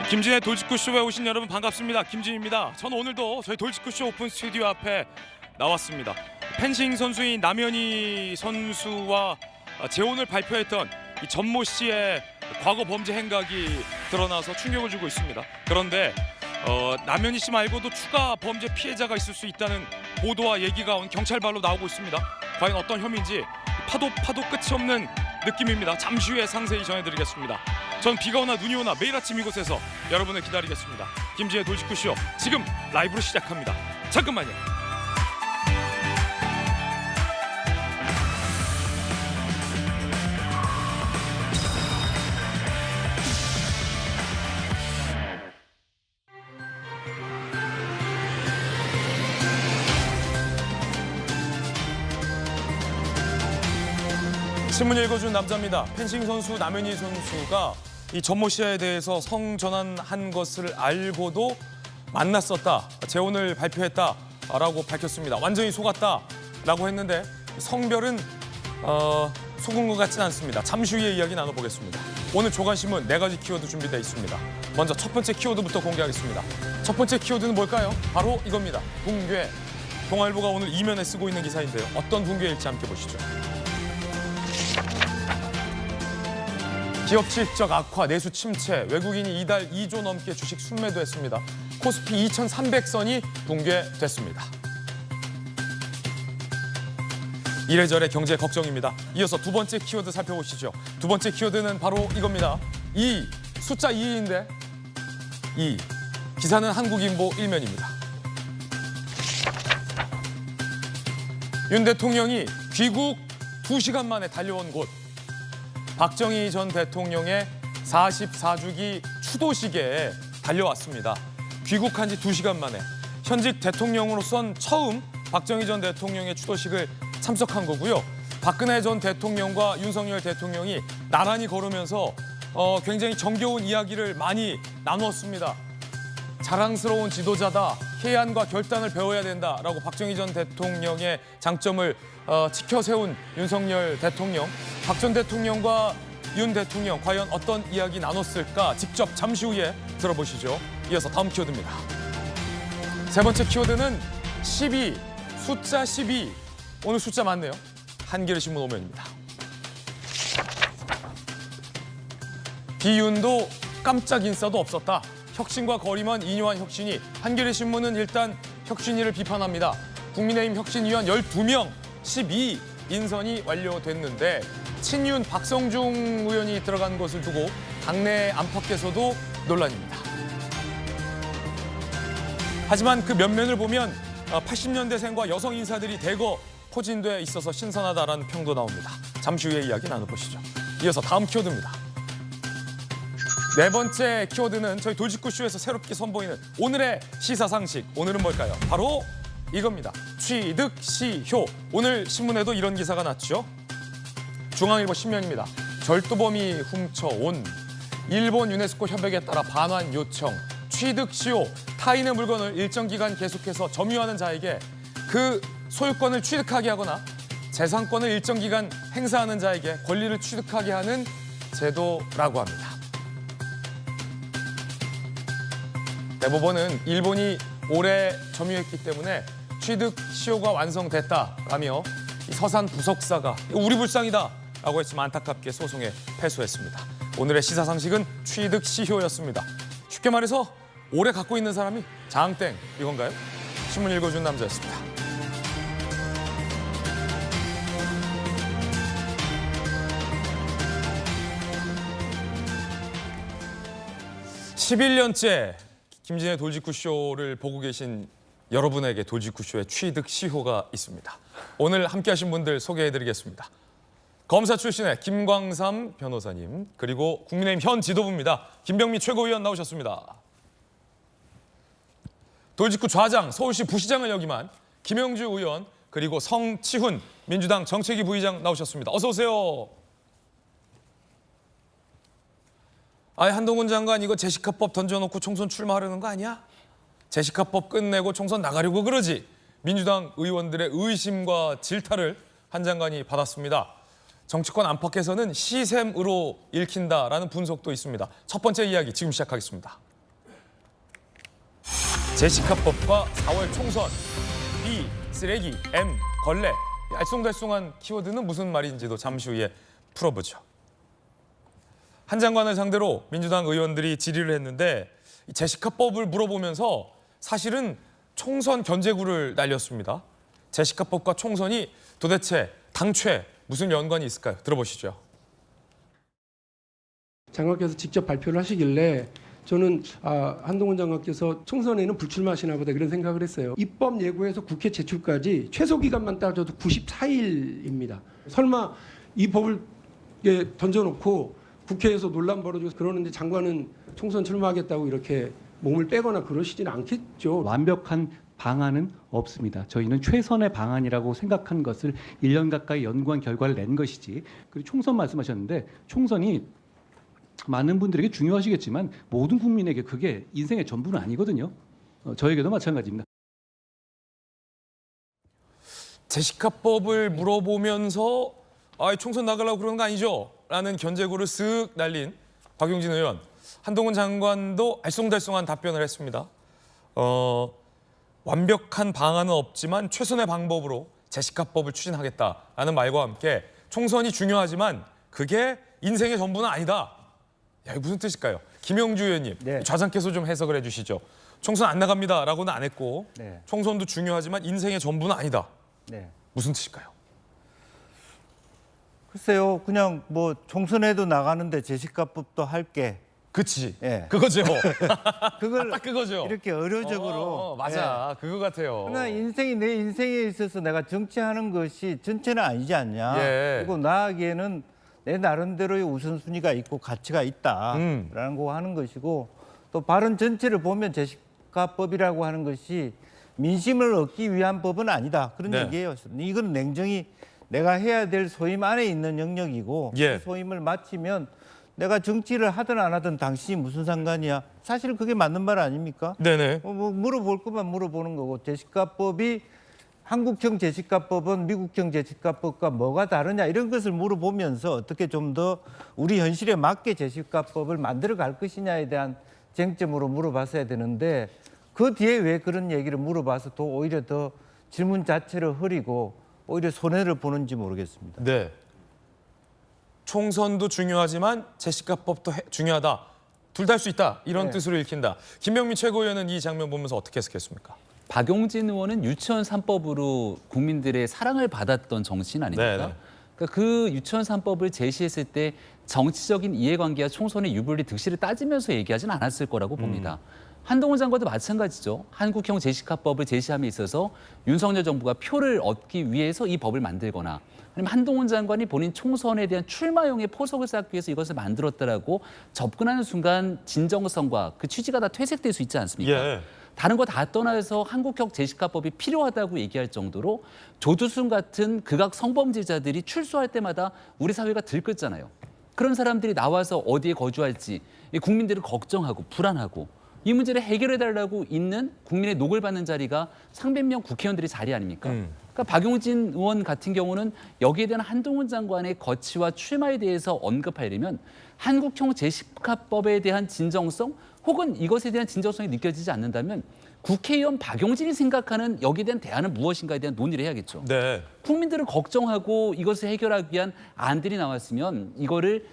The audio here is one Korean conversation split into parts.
김진의 돌직구쇼에 오신 여러분 반갑습니다. 김진입니다. 저는 오늘도 저희 돌직구쇼 오픈 스튜디오 앞에 나왔습니다. 펜싱 선수인 남현희 선수와 재혼을 발표했던 이 전모 씨의 과거 범죄 행각이 드러나서 충격을 주고 있습니다. 그런데 남현희 씨 말고도 추가 범죄 피해자가 있을 수 있다는 보도와 얘기가 온 경찰발로 나오고 있습니다. 과연 어떤 혐의인지 파도 끝이 없는 느낌입니다. 잠시 후에 상세히 전해드리겠습니다. 전 비가 오나 눈이 오나 매일 아침 이곳에서 여러분을 기다리겠습니다. 김지의 돌직구쇼 지금 라이브로 시작합니다. 잠깐만요. 신문 읽어준 남자입니다. 펜싱 선수 남현희 선수가 이 전모 씨에 대해서 성전환한 것을 알고도 만났었다, 재혼을 발표했다라고 밝혔습니다. 완전히 속았다라고 했는데 성별은 속은 것 같진 않습니다. 잠시 후에 이야기 나눠보겠습니다. 오늘 조간신문 4가지 키워드 준비되어 있습니다. 먼저 첫 번째 키워드부터 공개하겠습니다. 첫 번째 키워드는 뭘까요? 바로 이겁니다. 붕괴. 동아일보가 오늘 이면에 쓰고 있는 기사인데요. 어떤 붕괴일지 함께 보시죠. 기업 실적 악화, 내수 침체, 외국인이 이달 2조 넘게 주식 순매도했습니다. 코스피 2300선이 붕괴됐습니다. 이래저래 경제 걱정입니다. 이어서 두 번째 키워드 살펴보시죠. 두 번째 키워드는 바로 이겁니다. 숫자 2인데 기사는 한국인보 1면입니다. 윤 대통령이 귀국 2시간 만에 달려온 곳, 박정희 전 대통령의 44주기 추도식에 달려왔습니다. 귀국한 지 2시간 만에 현직 대통령으로선 처음 박정희 전 대통령의 추도식을 참석한 거고요. 박근혜 전 대통령과 윤석열 대통령이 나란히 걸으면서 굉장히 정겨운 이야기를 많이 나누었습니다. 자랑스러운 지도자다, 해안과 결단을 배워야 된다라고 박정희 전 대통령의 장점을 지켜 세운 윤석열 대통령, 박 전 대통령과 윤 대통령 과연 어떤 이야기 나눴을까 직접 잠시 후에 들어보시죠. 이어서 다음 키워드입니다. 세 번째 키워드는 12, 숫자 12. 오늘 숫자 많네요. 한겨레 신문 5면입니다. 비윤도 깜짝 인사도 없었다. 혁신과 거리만 인요한 혁신이. 한겨레 신문은 일단 혁신위를 비판합니다. 국민의힘 혁신위원 12명, 12 인선이 완료됐는데 친윤 박성중 의원이 들어간 것을 두고 당내 안팎에서도 논란입니다. 하지만 그 면면을 보면 80년대생과 여성 인사들이 대거 포진돼 있어서 신선하다라는 평도 나옵니다. 잠시 후에 이야기 나눠보시죠. 이어서 다음 키워드입니다. 네 번째 키워드는 저희 돌직구쇼에서 새롭게 선보이는 오늘의 시사상식. 오늘은 뭘까요? 바로 이겁니다. 취득시효. 오늘 신문에도 이런 기사가 났죠. 중앙일보 신면입니다. 절도범이 훔쳐온 일본 유네스코 협약에 따라 반환 요청. 취득시효. 타인의 물건을 일정 기간 계속해서 점유하는 자에게 그 소유권을 취득하게 하거나 재산권을 일정 기간 행사하는 자에게 권리를 취득하게 하는 제도라고 합니다. 대법원은 일본이 올해 점유했기 때문에 취득시효가 완성됐다라며 서산 부석사가 우리 불쌍이다 라고 했지만 안타깝게 소송에 패소했습니다. 오늘의 시사상식은 취득시효였습니다. 쉽게 말해서 오래 갖고 있는 사람이 장땡, 이건가요? 신문 읽어준 남자였습니다. (11년째) 김진의 돌직구쇼를 보고 계신 여러분에게 돌직구쇼의 취득시효가 있습니다. 오늘 함께하신 분들 소개해드리겠습니다. 검사 출신의 김광삼 변호사님, 그리고 국민의힘 현 지도부입니다. 김병미 최고위원 나오셨습니다. 돌직구 좌장, 서울시 부시장을 역임한 김영주 의원, 그리고 성치훈 민주당 정책위 부의장 나오셨습니다. 어서 오세요. 한동훈 장관 이거 제시카법 던져놓고 총선 출마하려는 거 아니야? 제시카법 끝내고 총선 나가려고 그러지. 민주당 의원들의 의심과 질타를 한 장관이 받았습니다. 정치권 안팎에서는 시샘으로 읽힌다라는 분석도 있습니다. 첫 번째 이야기 지금 시작하겠습니다. 제시카법과 4월 총선, B, 쓰레기, M, 걸레. 알쏭달쏭한 키워드는 무슨 말인지도 잠시 후에 풀어보죠. 한 장관을 상대로 민주당 의원들이 질의를 했는데 이 제시카법을 물어보면서 사실은 총선 견제구를 날렸습니다. 제시카법과 총선이 도대체 당최 무슨 연관이 있을까요? 들어보시죠. 장관께서 직접 발표를 하시길래 저는 한동훈 장관께서 총선에는 불출마하시나 보다 그런 생각을 했어요. 입법 예고에서 국회 제출까지 최소 기간만 따져도 94일입니다. 설마 이 법을 던져놓고 국회에서 논란 벌어지고 그러는데 장관은 총선 출마하겠다고 이렇게 몸을 빼거나 그러시지는 않겠죠. 완벽한 방안은 없습니다. 저희는 최선의 방안이라고 생각한 것을 1년 가까이 연구한 결과를 낸 것이지. 그리고 총선 말씀하셨는데 총선이 많은 분들에게 중요하시겠지만 모든 국민에게 그게 인생의 전부는 아니거든요. 저에게도 마찬가지입니다. 제시카법을 물어보면서 총선 나가려고 그러는 거 아니죠? 라는 견제구를 쓱 날린 박용진 의원. 한동훈 장관도 알쏭달쏭한 답변을 했습니다. 완벽한 방안은 없지만 최선의 방법으로 제시카법을 추진하겠다라는 말과 함께 총선이 중요하지만 그게 인생의 전부는 아니다. 야, 이게 무슨 뜻일까요? 김영주 의원님, 네. 좌상께서 좀 해석을 해주시죠. 총선 안 나갑니다라고는 안 했고 네. 총선도 중요하지만 인생의 전부는 아니다. 네. 무슨 뜻일까요? 글쎄요, 그냥 뭐 총선에도 나가는데 제시카법도 할게. 그치. 예. 그거죠. 그걸 딱 그거죠. 이렇게 의료적으로. 맞아. 그거 같아요. 그러나 인생이 내 인생에 있어서 내가 정치하는 것이 전체는 아니지 않냐. 예. 그리고 나에게는 내 나름대로의 우선순위가 있고 가치가 있다라는 거 하는 것이고 또 발언 전체를 보면 제시카법이라고 하는 것이 민심을 얻기 위한 법은 아니다. 그런 네. 얘기예요. 이건 냉정히 내가 해야 될 소임 안에 있는 영역이고 예. 그 소임을 마치면 내가 정치를 하든 안 하든 당신이 무슨 상관이야. 사실 그게 맞는 말 아닙니까? 네네. 뭐 물어볼 것만 물어보는 거고 제시카법이 한국형 제시카법은 미국형 제시카법과 뭐가 다르냐 이런 것을 물어보면서 어떻게 좀 더 우리 현실에 맞게 제시카법을 만들어 갈 것이냐에 대한 쟁점으로 물어봤어야 되는데 그 뒤에 왜 그런 얘기를 물어봐서 또 오히려 더 질문 자체를 흐리고 오히려 손해를 보는지 모르겠습니다. 네. 총선도 중요하지만 제시카법도 중요하다. 둘 다 할 수 있다. 이런 네. 뜻으로 읽힌다. 김병민 최고위원은 이 장면 보면서 어떻게 해석했습니까? 박용진 의원은 유치원 3법으로 국민들의 사랑을 받았던 정치인 아닙니까? 네네. 그러니까 그 유치원 3법을 제시했을 때 정치적인 이해관계와 총선의 유불리 득실을 따지면서 얘기하지는 않았을 거라고 봅니다. 한동훈 장관도 마찬가지죠. 한국형 제시카법을 제시함에 있어서 윤석열 정부가 표를 얻기 위해서 이 법을 만들거나 아니면 한동훈 장관이 본인 총선에 대한 출마용의 포석을 쌓기 위해서 이것을 만들었다라고 접근하는 순간 진정성과 그 취지가 다 퇴색될 수 있지 않습니까? 예. 다른 거 다 떠나서 한국형 제시카법이 필요하다고 얘기할 정도로 조두순 같은 극악 성범죄자들이 출소할 때마다 우리 사회가 들끓잖아요. 그런 사람들이 나와서 어디에 거주할지 국민들을 걱정하고 불안하고 이 문제를 해결해달라고 있는 국민의 녹을 받는 자리가 300명 국회의원들의 자리 아닙니까? 그러니까 박용진 의원 같은 경우는 여기에 대한 한동훈 장관의 거취와 출마에 대해서 언급하려면 한국형 제시카법에 대한 진정성 혹은 이것에 대한 진정성이 느껴지지 않는다면 국회의원 박용진이 생각하는 여기에 대한 대안은 무엇인가에 대한 논의를 해야겠죠. 네. 국민들을 걱정하고 이것을 해결하기 위한 안들이 나왔으면 이거를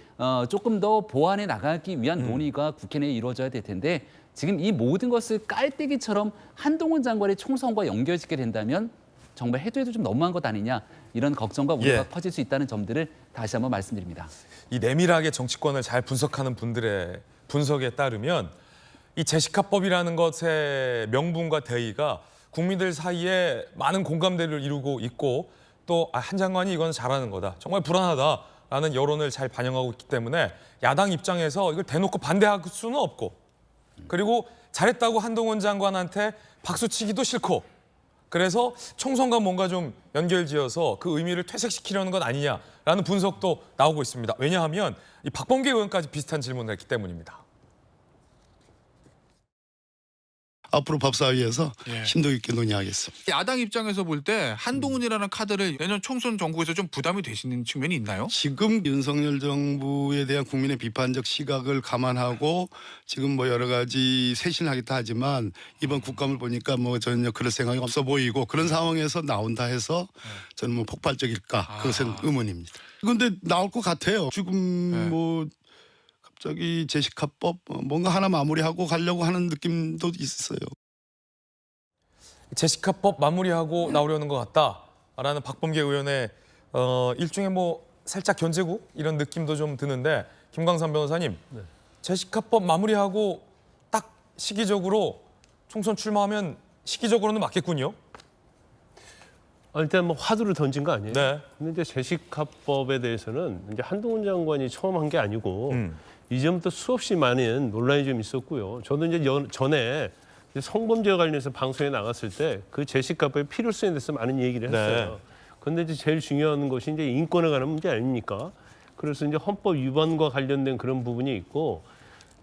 조금 더 보완해 나가기 위한 논의가 국회 내에 이루어져야 될 텐데 지금 이 모든 것을 깔때기처럼 한동훈 장관의 총선과 연결짓게 된다면 정말 해도 좀 너무한 것 아니냐 이런 걱정과 우려가 예. 커질 수 있다는 점들을 다시 한번 말씀드립니다. 이 내밀하게 정치권을 잘 분석하는 분들의 분석에 따르면 이 제시카법이라는 것의 명분과 대의가 국민들 사이에 많은 공감대를 이루고 있고 또 한 장관이 이건 잘하는 거다. 정말 불안하다라는 여론을 잘 반영하고 있기 때문에 야당 입장에서 이걸 대놓고 반대할 수는 없고 그리고 잘했다고 한동훈 장관한테 박수치기도 싫고 그래서 총선과 뭔가 좀 연결지어서 그 의미를 퇴색시키려는 것 아니냐라는 분석도 나오고 있습니다. 왜냐하면 이 박범계 의원까지 비슷한 질문을 했기 때문입니다. 앞으로 법사위에서 예. 심도 있게 논의하겠습니다. 야당 입장에서 볼 때 한동훈이라는 카드를 내년 총선 정국에서 좀 부담이 되시는 측면이 있나요? 지금 윤석열 정부에 대한 국민의 비판적 시각을 감안하고 지금 뭐 여러 가지 쇄신하겠다 하지만 이번 국감을 보니까 뭐 전혀 그럴 생각이 없어 보이고 그런 상황에서 나온다 해서 저는 뭐 폭발적일까 그것은 의문입니다. 그런데 나올 것 같아요. 지금 뭐 갑자기 제시카법 뭔가 하나 마무리하고 가려고 하는 느낌도 있어요. 제시카법 마무리하고 나오려는 것 같다라는 박범계 의원의 일종의 뭐 살짝 견제구 이런 느낌도 좀 드는데 김광삼 변호사님, 제시카법 마무리하고 딱 시기적으로 총선 출마하면 시기적으로는 맞겠군요. 일단 뭐 화두를 던진 거 아니에요? 네. 근데 이제 제시카법에 대해서는 이제 한동훈 장관이 처음 한 게 아니고 이전부터 수없이 많은 논란이 좀 있었고요. 저도 이제 전에 성범죄와 관련해서 방송에 나갔을 때 그 제시카법의 필요성에 대해서 많은 얘기를 했어요. 그런데 이제 제일 중요한 것이 이제 인권에 관한 문제 아닙니까? 그래서 이제 헌법 위반과 관련된 그런 부분이 있고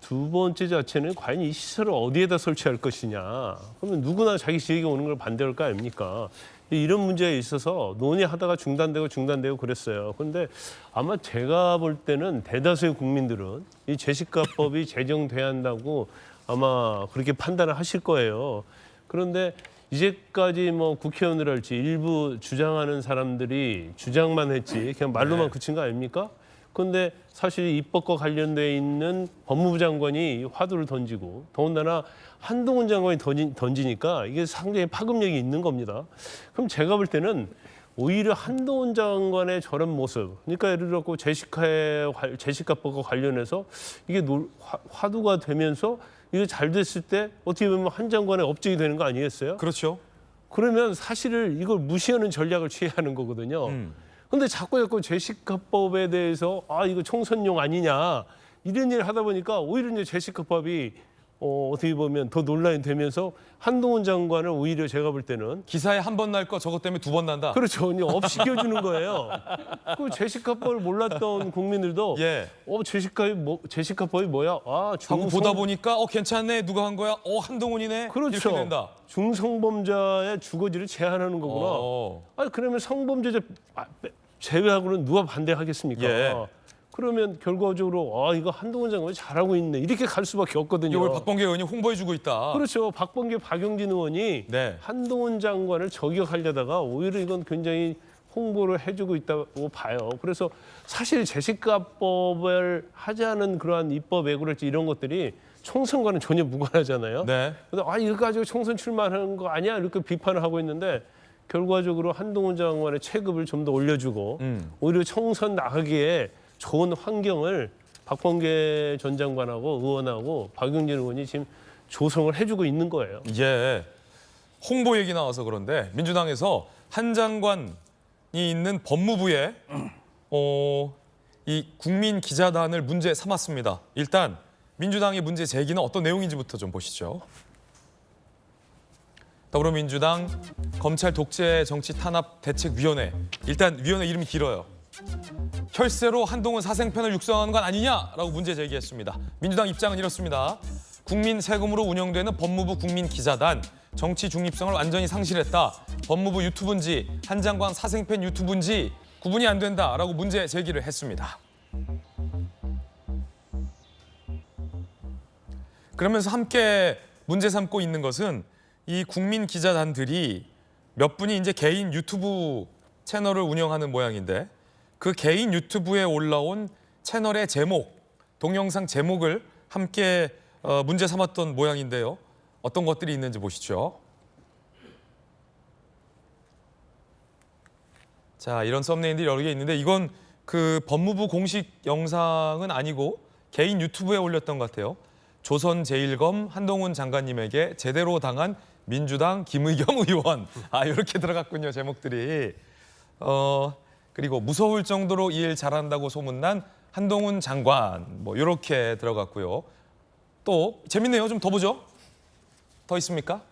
두 번째 자체는 과연 이 시설을 어디에다 설치할 것이냐. 그러면 누구나 자기 지역에 오는 걸 반대할 거 아닙니까? 이런 문제에 있어서 논의하다가 중단되고 그랬어요. 그런데 아마 제가 볼 때는 대다수의 국민들은 이 제시카법이 제정돼야 한다고 아마 그렇게 판단을 하실 거예요. 그런데 이제까지 뭐 국회의원을 할지 일부 주장하는 사람들이 주장만 했지 그냥 말로만 그친 거 아닙니까? 그런데 사실 입법과 관련돼 있는 법무부 장관이 화두를 던지고 더군다나 한동훈 장관이 던지니까 이게 상당히 파급력이 있는 겁니다. 그럼 제가 볼 때는 오히려 한동훈 장관의 저런 모습, 그러니까 예를 들어 제시카법과 관련해서 이게 화두가 되면서 이게 잘 됐을 때 어떻게 보면 한 장관의 업적이 되는 거 아니겠어요? 그렇죠. 그러면 사실을 이걸 무시하는 전략을 취해야 하는 거거든요. 근데 자꾸 제시카법에 대해서 이거 총선용 아니냐 이런 일을 하다 보니까 오히려 이제 제시카법이 어떻게 보면 더 논란이 되면서 한동훈 장관을 오히려 제가 볼 때는 기사에 한 번 날 거 저것 때문에 두 번 난다. 그렇죠. 그냥 업시켜주는 거예요. 그 제시카법을 몰랐던 국민들도 제시카법이 뭐야? 하고 보다 보니까 괜찮네 누가 한 거야? 한동훈이네. 그렇죠. 이렇게 된다. 중성범자의 주거지를 제한하는 거구나. 그러면 성범죄자 제외하고는 누가 반대하겠습니까? 예. 그러면 결과적으로 이거 한동훈 장관이 잘하고 있네 이렇게 갈 수밖에 없거든요. 이걸 박범계 의원이 홍보해주고 있다. 그렇죠. 박용진 의원이 한동훈 장관을 저격하려다가 오히려 이건 굉장히 홍보를 해주고 있다고 봐요. 그래서 사실 제시카법을 하지 않은 그러한 입법 왜구랄지 이런 것들이 총선과는 전혀 무관하잖아요. 네. 그래서 이거 가지고 총선 출마하는 거 아니야 이렇게 비판을 하고 있는데 결과적으로 한동훈 장관의 체급을 좀 더 올려주고 오히려 총선 나가기에 좋은 환경을 박범계 전 장관하고 의원하고 박용진 의원이 지금 조성을 해주고 있는 거예요. 예. 홍보 얘기 나와서 그런데 민주당에서 한 장관이 있는 법무부에 이 국민 기자단을 문제 삼았습니다. 일단 민주당의 문제 제기는 어떤 내용인지부터 좀 보시죠. 더불어민주당 검찰 독재 정치 탄압 대책위원회. 일단 위원회 이름이 길어요. 혈세로 한동훈 사생편을 육성하는 건 아니냐라고 문제 제기했습니다. 민주당 입장은 이렇습니다. 국민 세금으로 운영되는 법무부 국민기자단, 정치 중립성을 완전히 상실했다. 법무부 유튜브인지 한 장관 사생팬 유튜브인지 구분이 안 된다라고 문제 제기를 했습니다. 그러면서 함께 문제 삼고 있는 것은 이 국민기자단들이 몇 분이 이제 개인 유튜브 채널을 운영하는 모양인데 그 개인 유튜브에 올라온 채널의 제목, 동영상 제목을 함께 문제 삼았던 모양인데요. 어떤 것들이 있는지 보시죠. 자, 이런 썸네일들이 여러 개 있는데 이건 그 법무부 공식 영상은 아니고 개인 유튜브에 올렸던 것 같아요. 조선제일검 한동훈 장관님에게 제대로 당한 민주당 김의겸 의원. 이렇게 들어갔군요, 제목들이. 그리고 무서울 정도로 일 잘한다고 소문난 한동훈 장관 뭐 이렇게 들어갔고요. 또 재밌네요. 좀 더 보죠. 더 있습니까?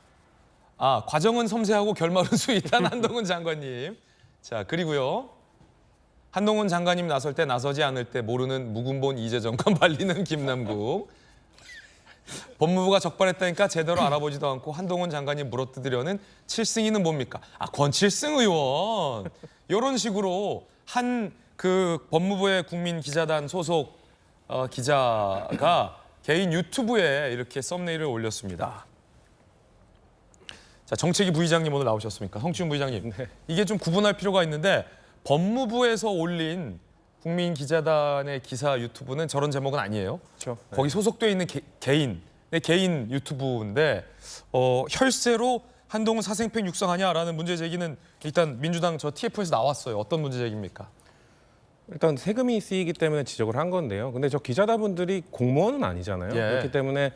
과정은 섬세하고 결말은 스윗한 한동훈 장관님. 자, 그리고요. 한동훈 장관님 나설 때 나서지 않을 때 모르는 묵은본 이재정권 발리는 김남국. 법무부가 적발했다니까 제대로 알아보지도 않고 한동훈 장관이 물어뜯으려는 7승이는 뭡니까? 아, 권칠승 의원. 이런 식으로 한 그 법무부의 국민기자단 소속 기자가 개인 유튜브에 이렇게 썸네일을 올렸습니다. 자, 정책위 부의장님 오늘 나오셨습니까? 성추윤 부의장님. 이게 좀 구분할 필요가 있는데 법무부에서 올린 국민기자단의 기사 유튜브는 저런 제목은 아니에요. 그렇죠. 거기 소속돼 있는 개인 유튜브인데 혈세로 한동훈 사생팬 육성하냐라는 문제 제기는 일단 민주당 저 TF에서 나왔어요. 어떤 문제 제기입니까? 일단 세금이 쓰이기 때문에 지적을 한 건데요. 근데 저 기자다분들이 공무원은 아니잖아요. 예. 그렇기 때문에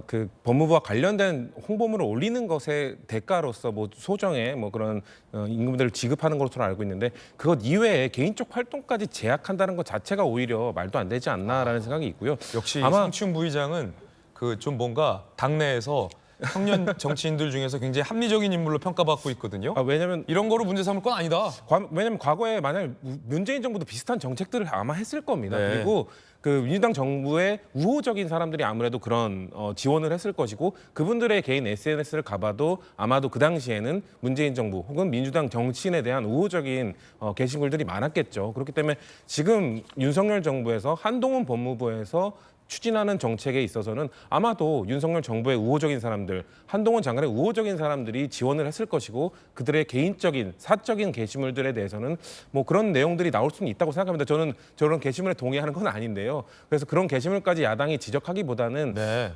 그 법무부와 관련된 홍보물을 올리는 것의 대가로서 뭐 소정의 뭐 그런 임금들을 지급하는 것으로 알고 있는데 그것 이외에 개인적 활동까지 제약한다는 것 자체가 오히려 말도 안 되지 않나라는 생각이 있고요. 역시 아마 성추윤 부의장은 그 좀 뭔가 당내에서 청년 정치인들 중에서 굉장히 합리적인 인물로 평가받고 있거든요. 왜냐면 이런 거로 문제 삼을 건 아니다. 왜냐면 과거에 만약 문재인 정부도 비슷한 정책들을 아마 했을 겁니다. 네. 그리고 그 민주당 정부의 우호적인 사람들이 아무래도 그런 지원을 했을 것이고 그분들의 개인 SNS를 가봐도 아마도 그 당시에는 문재인 정부 혹은 민주당 정치인에 대한 우호적인 게시물들이 많았겠죠. 그렇기 때문에 지금 윤석열 정부에서 한동훈 법무부에서 추진하는 정책에 있어서는 아마도 윤석열 정부의 우호적인 사람들, 한동훈 장관의 우호적인 사람들이 지원을 했을 것이고 그들의 개인적인, 사적인 게시물들에 대해서는 뭐 그런 내용들이 나올 수는 있다고 생각합니다. 저는 저런 게시물에 동의하는 건 아닌데요. 그래서 그런 게시물까지 야당이 지적하기보다는 네.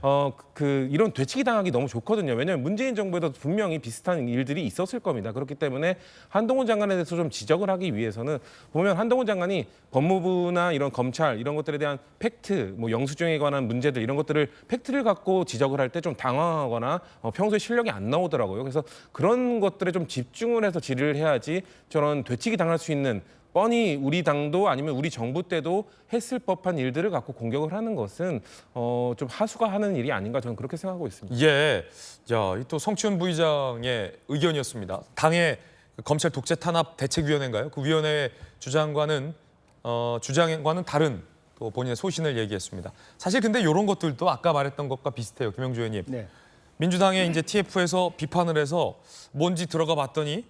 이런 되치기 당하기 너무 좋거든요. 왜냐하면 문재인 정부에도 분명히 비슷한 일들이 있었을 겁니다. 그렇기 때문에 한동훈 장관에 대해서 좀 지적을 하기 위해서는 보면 한동훈 장관이 법무부나 이런 검찰 이런 것들에 대한 팩트, 뭐 영수증에 관한 문제들 이런 것들을 팩트를 갖고 지적을 할 때 좀 당황하거나 평소에 실력이 안 나오더라고요. 그래서 그런 것들에 좀 집중을 해서 질의를 해야지 저런 되치기 당할 수 있는 뻔히 우리 당도 아니면 우리 정부 때도 했을 법한 일들을 갖고 공격을 하는 것은 좀 하수가 하는 일이 아닌가 저는 그렇게 생각하고 있습니다. 예, 자, 또 성추윤 부의장의 의견이었습니다. 당의 검찰 독재 탄압 대책위원회인가요? 그 위원회의 주장과는 다른 또 본인의 소신을 얘기했습니다. 사실 근데 이런 것들도 아까 말했던 것과 비슷해요, 김영주 의원님. 네. 민주당의 이제 TF에서 비판을 해서 뭔지 들어가 봤더니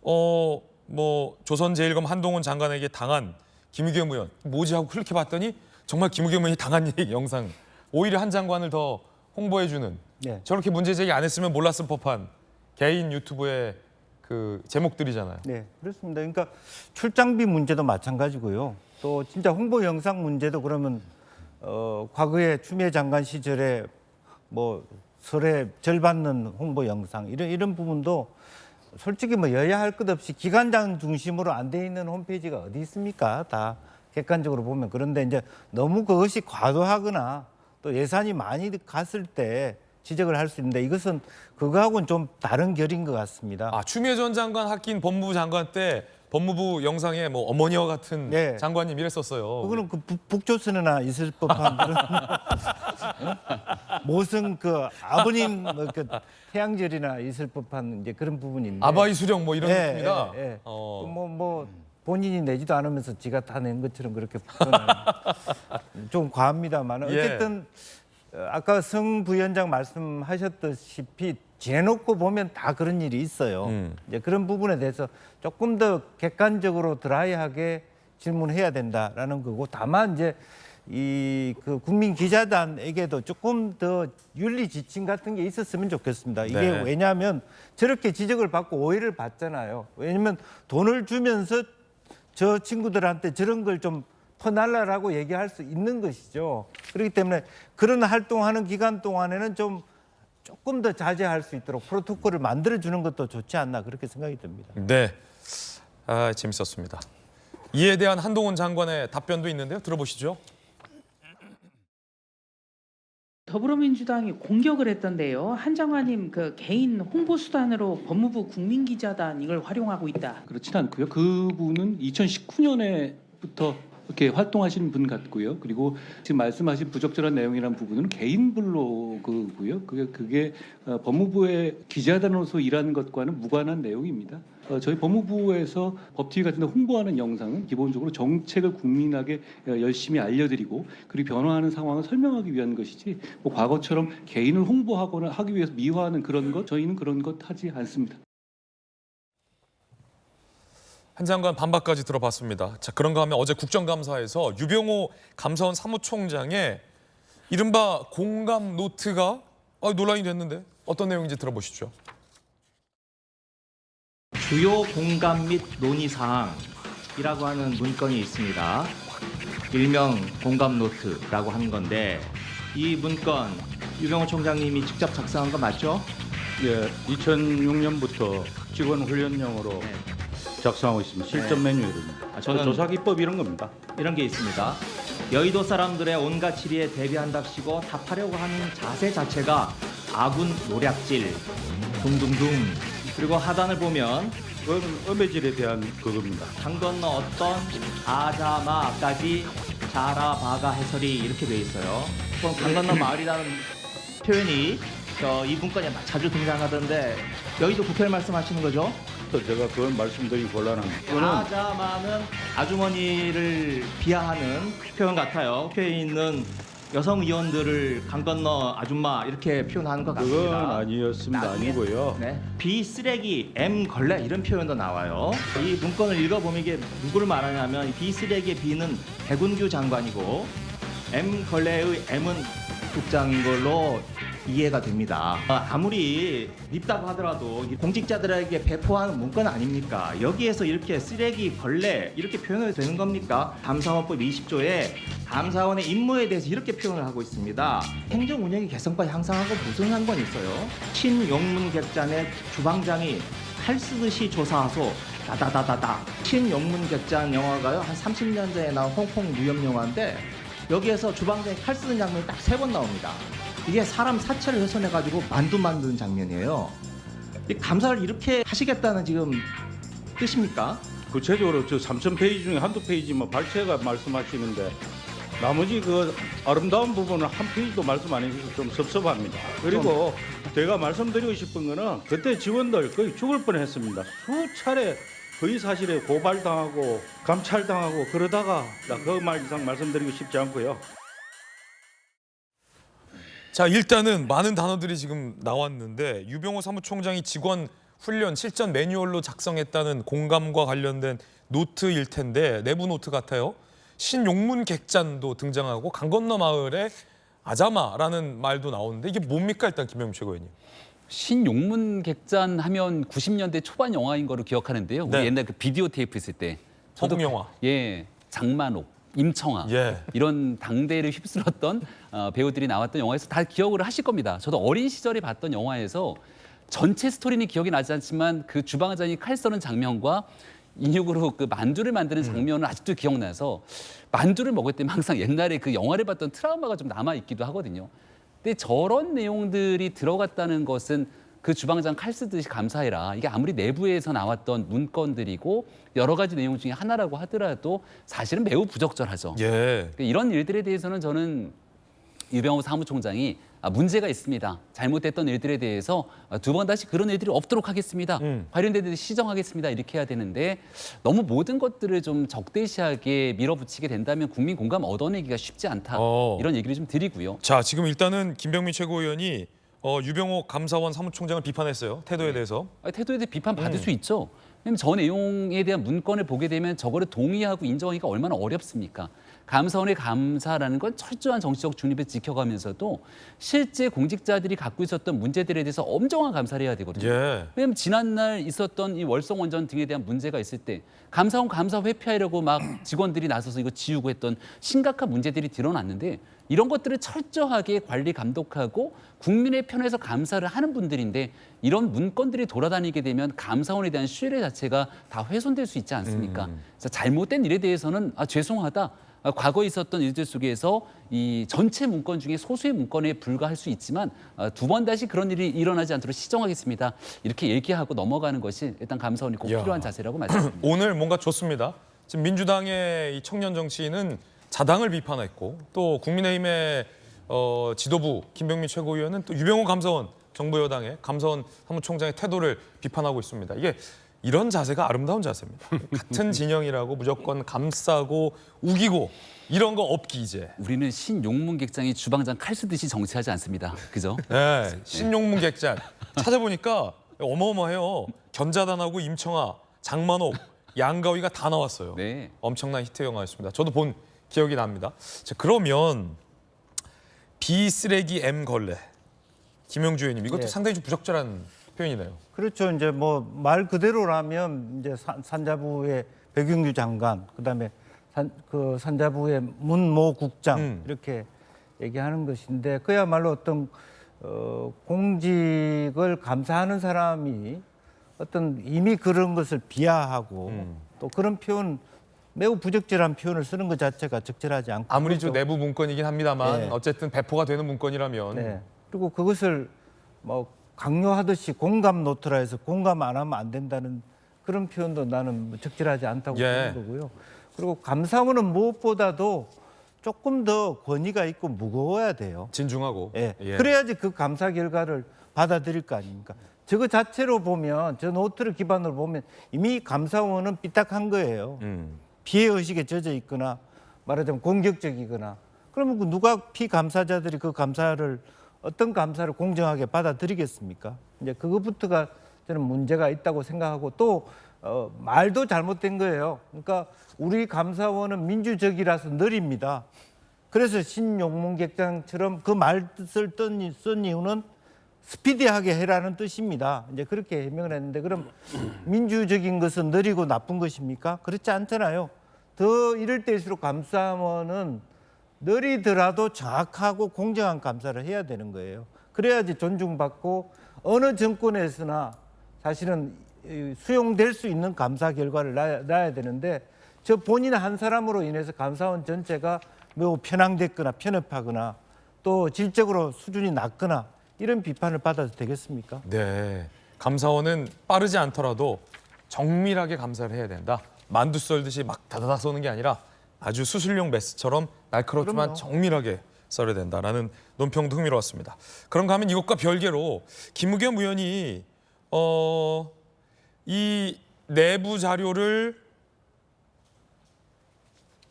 뭐 조선제일검 한동훈 장관에게 당한 김의겸 의원 뭐지 하고 클릭해 봤더니 정말 김의겸 의원이 당한 영상 오히려 한 장관을 더 홍보해주는 네. 저렇게 문제 제기 안 했으면 몰랐을 법한 개인 유튜브의 그 제목들이잖아요. 네, 그렇습니다. 그러니까 출장비 문제도 마찬가지고요. 또 진짜 홍보 영상 문제도 그러면 과거에 추미애 장관 시절에 뭐 설에 절 받는 홍보 영상 이런 부분도 솔직히 뭐 여야 할 것 없이 기관장 중심으로 안 돼 있는 홈페이지가 어디 있습니까? 다 객관적으로 보면. 그런데 이제 너무 그것이 과도하거나 또 예산이 많이 갔을 때 지적을 할 수 있는데 이것은 그거하고는 좀 다른 결인 것 같습니다. 아, 추미애 전 장관 합긴 법무부 장관 때 법무부 영상에 뭐 어머니와 같은 네. 장관님 이랬었어요. 그거는 그 북조선이나 있을 법한 그런 모성 그 아버님 그 태양절이나 있을 법한 이제 그런 부분인데. 아바이 수령 뭐 이런 예, 겁니다. 예, 예. 뭐 본인이 내지도 않으면서 지가 다 낸 것처럼 그렇게 표현하는 좀 과합니다만 예. 어쨌든 아까 성 부위원장 말씀하셨다시피 지내놓고 보면 다 그런 일이 있어요. 이제 그런 부분에 대해서 조금 더 객관적으로 드라이하게 질문해야 된다라는 거고 다만 이제 이 그 국민 기자단에게도 조금 더 윤리 지침 같은 게 있었으면 좋겠습니다. 이게 네. 왜냐하면 저렇게 지적을 받고 오해를 받잖아요. 왜냐하면 돈을 주면서 저 친구들한테 저런 걸 좀 퍼날라라고 얘기할 수 있는 것이죠. 그렇기 때문에 그런 활동하는 기간 동안에는 조금 더 자제할 수 있도록 프로토콜을 만들어주는 것도 좋지 않나 그렇게 생각이 듭니다. 네, 아, 재밌었습니다. 이에 대한 한동훈 장관의 답변도 있는데요. 들어보시죠. 더불어민주당이 공격을 했던데요. 한 장관님 그 개인 홍보 수단으로 법무부 국민기자단 이걸 활용하고 있다. 그렇진 않고요. 그분은 2019년에부터 이렇게 활동하시는 분 같고요. 그리고 지금 말씀하신 부적절한 내용이라는 부분은 개인 블로그고요. 그게 법무부의 기자단으로서 일하는 것과는 무관한 내용입니다. 저희 법무부에서 법TV 같은 데 홍보하는 영상은 기본적으로 정책을 국민에게 열심히 알려드리고 그리고 변화하는 상황을 설명하기 위한 것이지 뭐 과거처럼 개인을 홍보하거나 하기 위해서 미화하는 그런 것 저희는 그런 것 하지 않습니다. 한 장관 반박까지 들어봤습니다. 자, 그런가 하면 어제 국정감사에서 유병호 감사원 사무총장의 이른바 공감 노트가 논란이 됐는데 어떤 내용인지 들어보시죠. 주요 공감 및 논의사항이라고 하는 문건이 있습니다. 일명 공감 노트라고 하는 건데 이 문건 유병호 총장님이 직접 작성한 거 맞죠? 예, 2006년부터 직원 훈련용으로 작성하고 있습니다. 실전 매뉴얼입니다. 저는 조사 기법 이런 겁니다. 이런 게 있습니다. 여의도 사람들의 온갖 질의에 대비한답시고 답하려고 하는 자세 자체가 아군 노략질 둥둥둥. 그리고 하단을 보면 그건 음해질에 대한 그겁니다. 강 건너 어떤 아자마까지 자라바가 해설이 이렇게 돼 있어요. 그럼 강 건너 마을이라는 표현이 이 문건에 자주 등장하던데 여의도 국회를 말씀하시는 거죠? 또 제가 그걸 말씀드리기 곤란합니다. 아자마는 아주머니를 비하하는 표현 같아요. 국회에 있는 여성 의원들을 강 건너 아줌마 이렇게 표현하는 것 같습니다. 그건 아니었습니다. 나중에, 아니고요. 네. B 쓰레기, M 걸레 이런 표현도 나와요. 이 문건을 읽어보면 이게 누구를 말하냐면 B 쓰레기의 B는 백운규 장관이고 M 걸레의 M은 국장인 걸로 이해가 됩니다. 아무리 밉다고 하더라도 공직자들에게 배포하는 문건 아닙니까? 여기에서 이렇게 쓰레기, 걸레 이렇게 표현을 되는 겁니까? 감사원법 20조에 감사원의 임무에 대해서 이렇게 표현을 하고 있습니다. 행정운영의 개성과 향상하고 무슨 상관이 있어요? 신용문객잔의 주방장이 칼 쓰듯이 조사하소 다다다다다. 신용문객잔 영화가요 한 30년 전에 나온 홍콩 무협 영화인데 여기에서 주방장이 칼 쓰는 장면이 딱 3번 나옵니다. 이게 사람 사체를 훼손해가지고 만두 만드는 장면이에요. 이 감사를 이렇게 하시겠다는 지금 뜻입니까? 구체적으로 저 3,000페이지 중에 한두 페이지만 발췌가 말씀하시는데 나머지 그 아름다운 부분은 한 페이지도 말씀 안 해주셔서 좀 섭섭합니다. 그리고 제가 말씀드리고 싶은 거는 그때 직원들 거의 죽을 뻔했습니다. 수차례 거의 사실에 고발당하고 감찰당하고 그러다가 그 말 이상 말씀드리고 싶지 않고요. 자, 일단은 많은 단어들이 지금 나왔는데 유병호 사무총장이 직원 훈련 실전 매뉴얼로 작성했다는 공감과 관련된 노트일 텐데 내부 노트 같아요. 신용문 객잔도 등장하고 강 건너 마을에 아자마라는 말도 나오는데 이게 뭡니까 일단 김영민 최고위원님. 신용문 객잔 하면 90년대 초반 영화인 거로 기억하는데요. 우리 네. 옛날 그 비디오 테이프 있을 때. 서북 영화. 예, 장만옥, 임청아 예. 이런 당대를 휩쓸었던 배우들이 나왔던 영화에서 다 기억을 하실 겁니다. 저도 어린 시절에 봤던 영화에서 전체 스토리는 기억이 나지 않지만 그 주방장이 칼 써는 장면과 인육으로 그 만두를 만드는 장면은 아직도 기억나서 만두를 먹을 때면 항상 옛날에 그 영화를 봤던 트라우마가 좀 남아있기도 하거든요. 근데 저런 내용들이 들어갔다는 것은 그 주방장 칼 쓰듯이 감사해라. 이게 아무리 내부에서 나왔던 문건들이고 여러 가지 내용 중에 하나라고 하더라도 사실은 매우 부적절하죠. 예. 이런 일들에 대해서는 저는 유병호 사무총장이 문제가 있습니다. 잘못됐던 일들에 대해서 두 번 다시 그런 일들이 없도록 하겠습니다. 관련된 일들 시정하겠습니다. 이렇게 해야 되는데 너무 모든 것들을 좀 적대시하게 밀어붙이게 된다면 국민 공감 얻어내기가 쉽지 않다. 이런 얘기를 좀 드리고요. 자, 지금 일단은 김병민 최고위원이 유병호 감사원 사무총장을 비판했어요. 태도에 대해서. 태도에 대해 비판받을 수 있죠. 왜냐하면 저 내용에 대한 문건을 보게 되면 저거를 동의하고 인정하기가 얼마나 어렵습니까? 감사원의 감사라는 건 철저한 정치적 중립을 지켜가면서도 실제 공직자들이 갖고 있었던 문제들에 대해서 엄정한 감사를 해야 되거든요. 예. 왜냐하면 지난날 있었던 이 월성원전 등에 대한 문제가 있을 때 감사원 감사 회피하려고 막 직원들이 나서서 이거 지우고 했던 심각한 문제들이 드러났는데 이런 것들을 철저하게 관리 감독하고 국민의 편에서 감사를 하는 분들인데 이런 문건들이 돌아다니게 되면 감사원에 대한 신뢰 자체가 다 훼손될 수 있지 않습니까? 그래서 잘못된 일에 대해서는 죄송하다. 과거에 있었던 일들 속에서 이 전체 문건 중에 소수의 문건에 불과할 수 있지만 두 번 다시 그런 일이 일어나지 않도록 시정하겠습니다. 이렇게 얘기하고 넘어가는 것이 일단 감사원이 꼭 필요한 자세라고 말씀드립니다. 오늘 뭔가 좋습니다. 지금 민주당의 이 청년 정치인은 자당을 비판했고 또 국민의힘의 지도부 김병민 최고위원은 또 유병호 감사원 정부 여당의 감사원 사무총장의 태도를 비판하고 있습니다. 이게 이런 자세가 아름다운 자세입니다. 같은 진영이라고 무조건 감싸고 우기고 이런 거 없기 이제. 우리는 신용문객장이 주방장 칼 쓰듯이 정치하지 않습니다. 그죠? 네, 신용문객장 찾아보니까 어마어마해요. 견자단하고 임청아, 장만옥, 양가위가 다 나왔어요. 네. 엄청난 히트 영화였습니다. 저도 본 기억이 납니다. 자, 그러면 B 쓰레기 M 걸레. 김영주 의원님, 이것도 네. 상당히 좀 부적절한 표현이네요. 그렇죠. 이제 뭐 말 그대로라면 이제 산자부의 백윤규 장관, 그다음에 산자부의 문모 국장 이렇게 얘기하는 것인데 그야말로 어떤 공직을 감사하는 사람이 어떤 이미 그런 것을 비하하고 또 그런 표현 매우 부적절한 표현을 쓰는 것 자체가 적절하지 않고 아무리 좀 내부 문건이긴 합니다만 네. 어쨌든 배포가 되는 문건이라면 네. 그리고 그것을 뭐 강요하듯이 공감 노트라 해서 공감 안 하면 안 된다는 그런 표현도 나는 적절하지 않다고 예. 보는 거고요. 그리고 감사원은 무엇보다도 조금 더 권위가 있고 무거워야 돼요. 진중하고. 예. 예. 그래야지 그 감사 결과를 받아들일 거 아닙니까? 저거 자체로 보면 저 노트를 기반으로 보면 이미 감사원은 삐딱한 거예요. 피해의식에 젖어 있거나 말하자면 공격적이거나 그러면 그 누가 피감사자들이 그 감사를 어떤 감사를 공정하게 받아들이겠습니까? 이제 그것부터가 저는 문제가 있다고 생각하고 또 말도 잘못된 거예요. 그러니까 우리 감사원은 민주적이라서 느립니다. 그래서 신용문객장처럼 그 말뜻을 쓴 이유는 스피디하게 해라는 뜻입니다. 이제 그렇게 해명을 했는데 그럼 민주적인 것은 느리고 나쁜 것입니까? 그렇지 않잖아요. 더 이럴 때일수록 감사원은 느리더라도 정확하고 공정한 감사를 해야 되는 거예요. 그래야지 존중받고 어느 정권에서나 사실은 수용될 수 있는 감사 결과를 놔야 되는데 저 본인 한 사람으로 인해서 감사원 전체가 매우 편향됐거나 편협하거나 또 질적으로 수준이 낮거나 이런 비판을 받아도 되겠습니까? 네, 감사원은 빠르지 않더라도 정밀하게 감사를 해야 된다. 만두 썰듯이 막 다다다 쏘는 게 아니라 아주 수술용 메스처럼 날카롭지만 그럼요. 정밀하게 썰어야 된다라는 논평도 흥미로웠습니다. 그런가 하면 이것과 별개로 김의겸 의원이 이 내부 자료를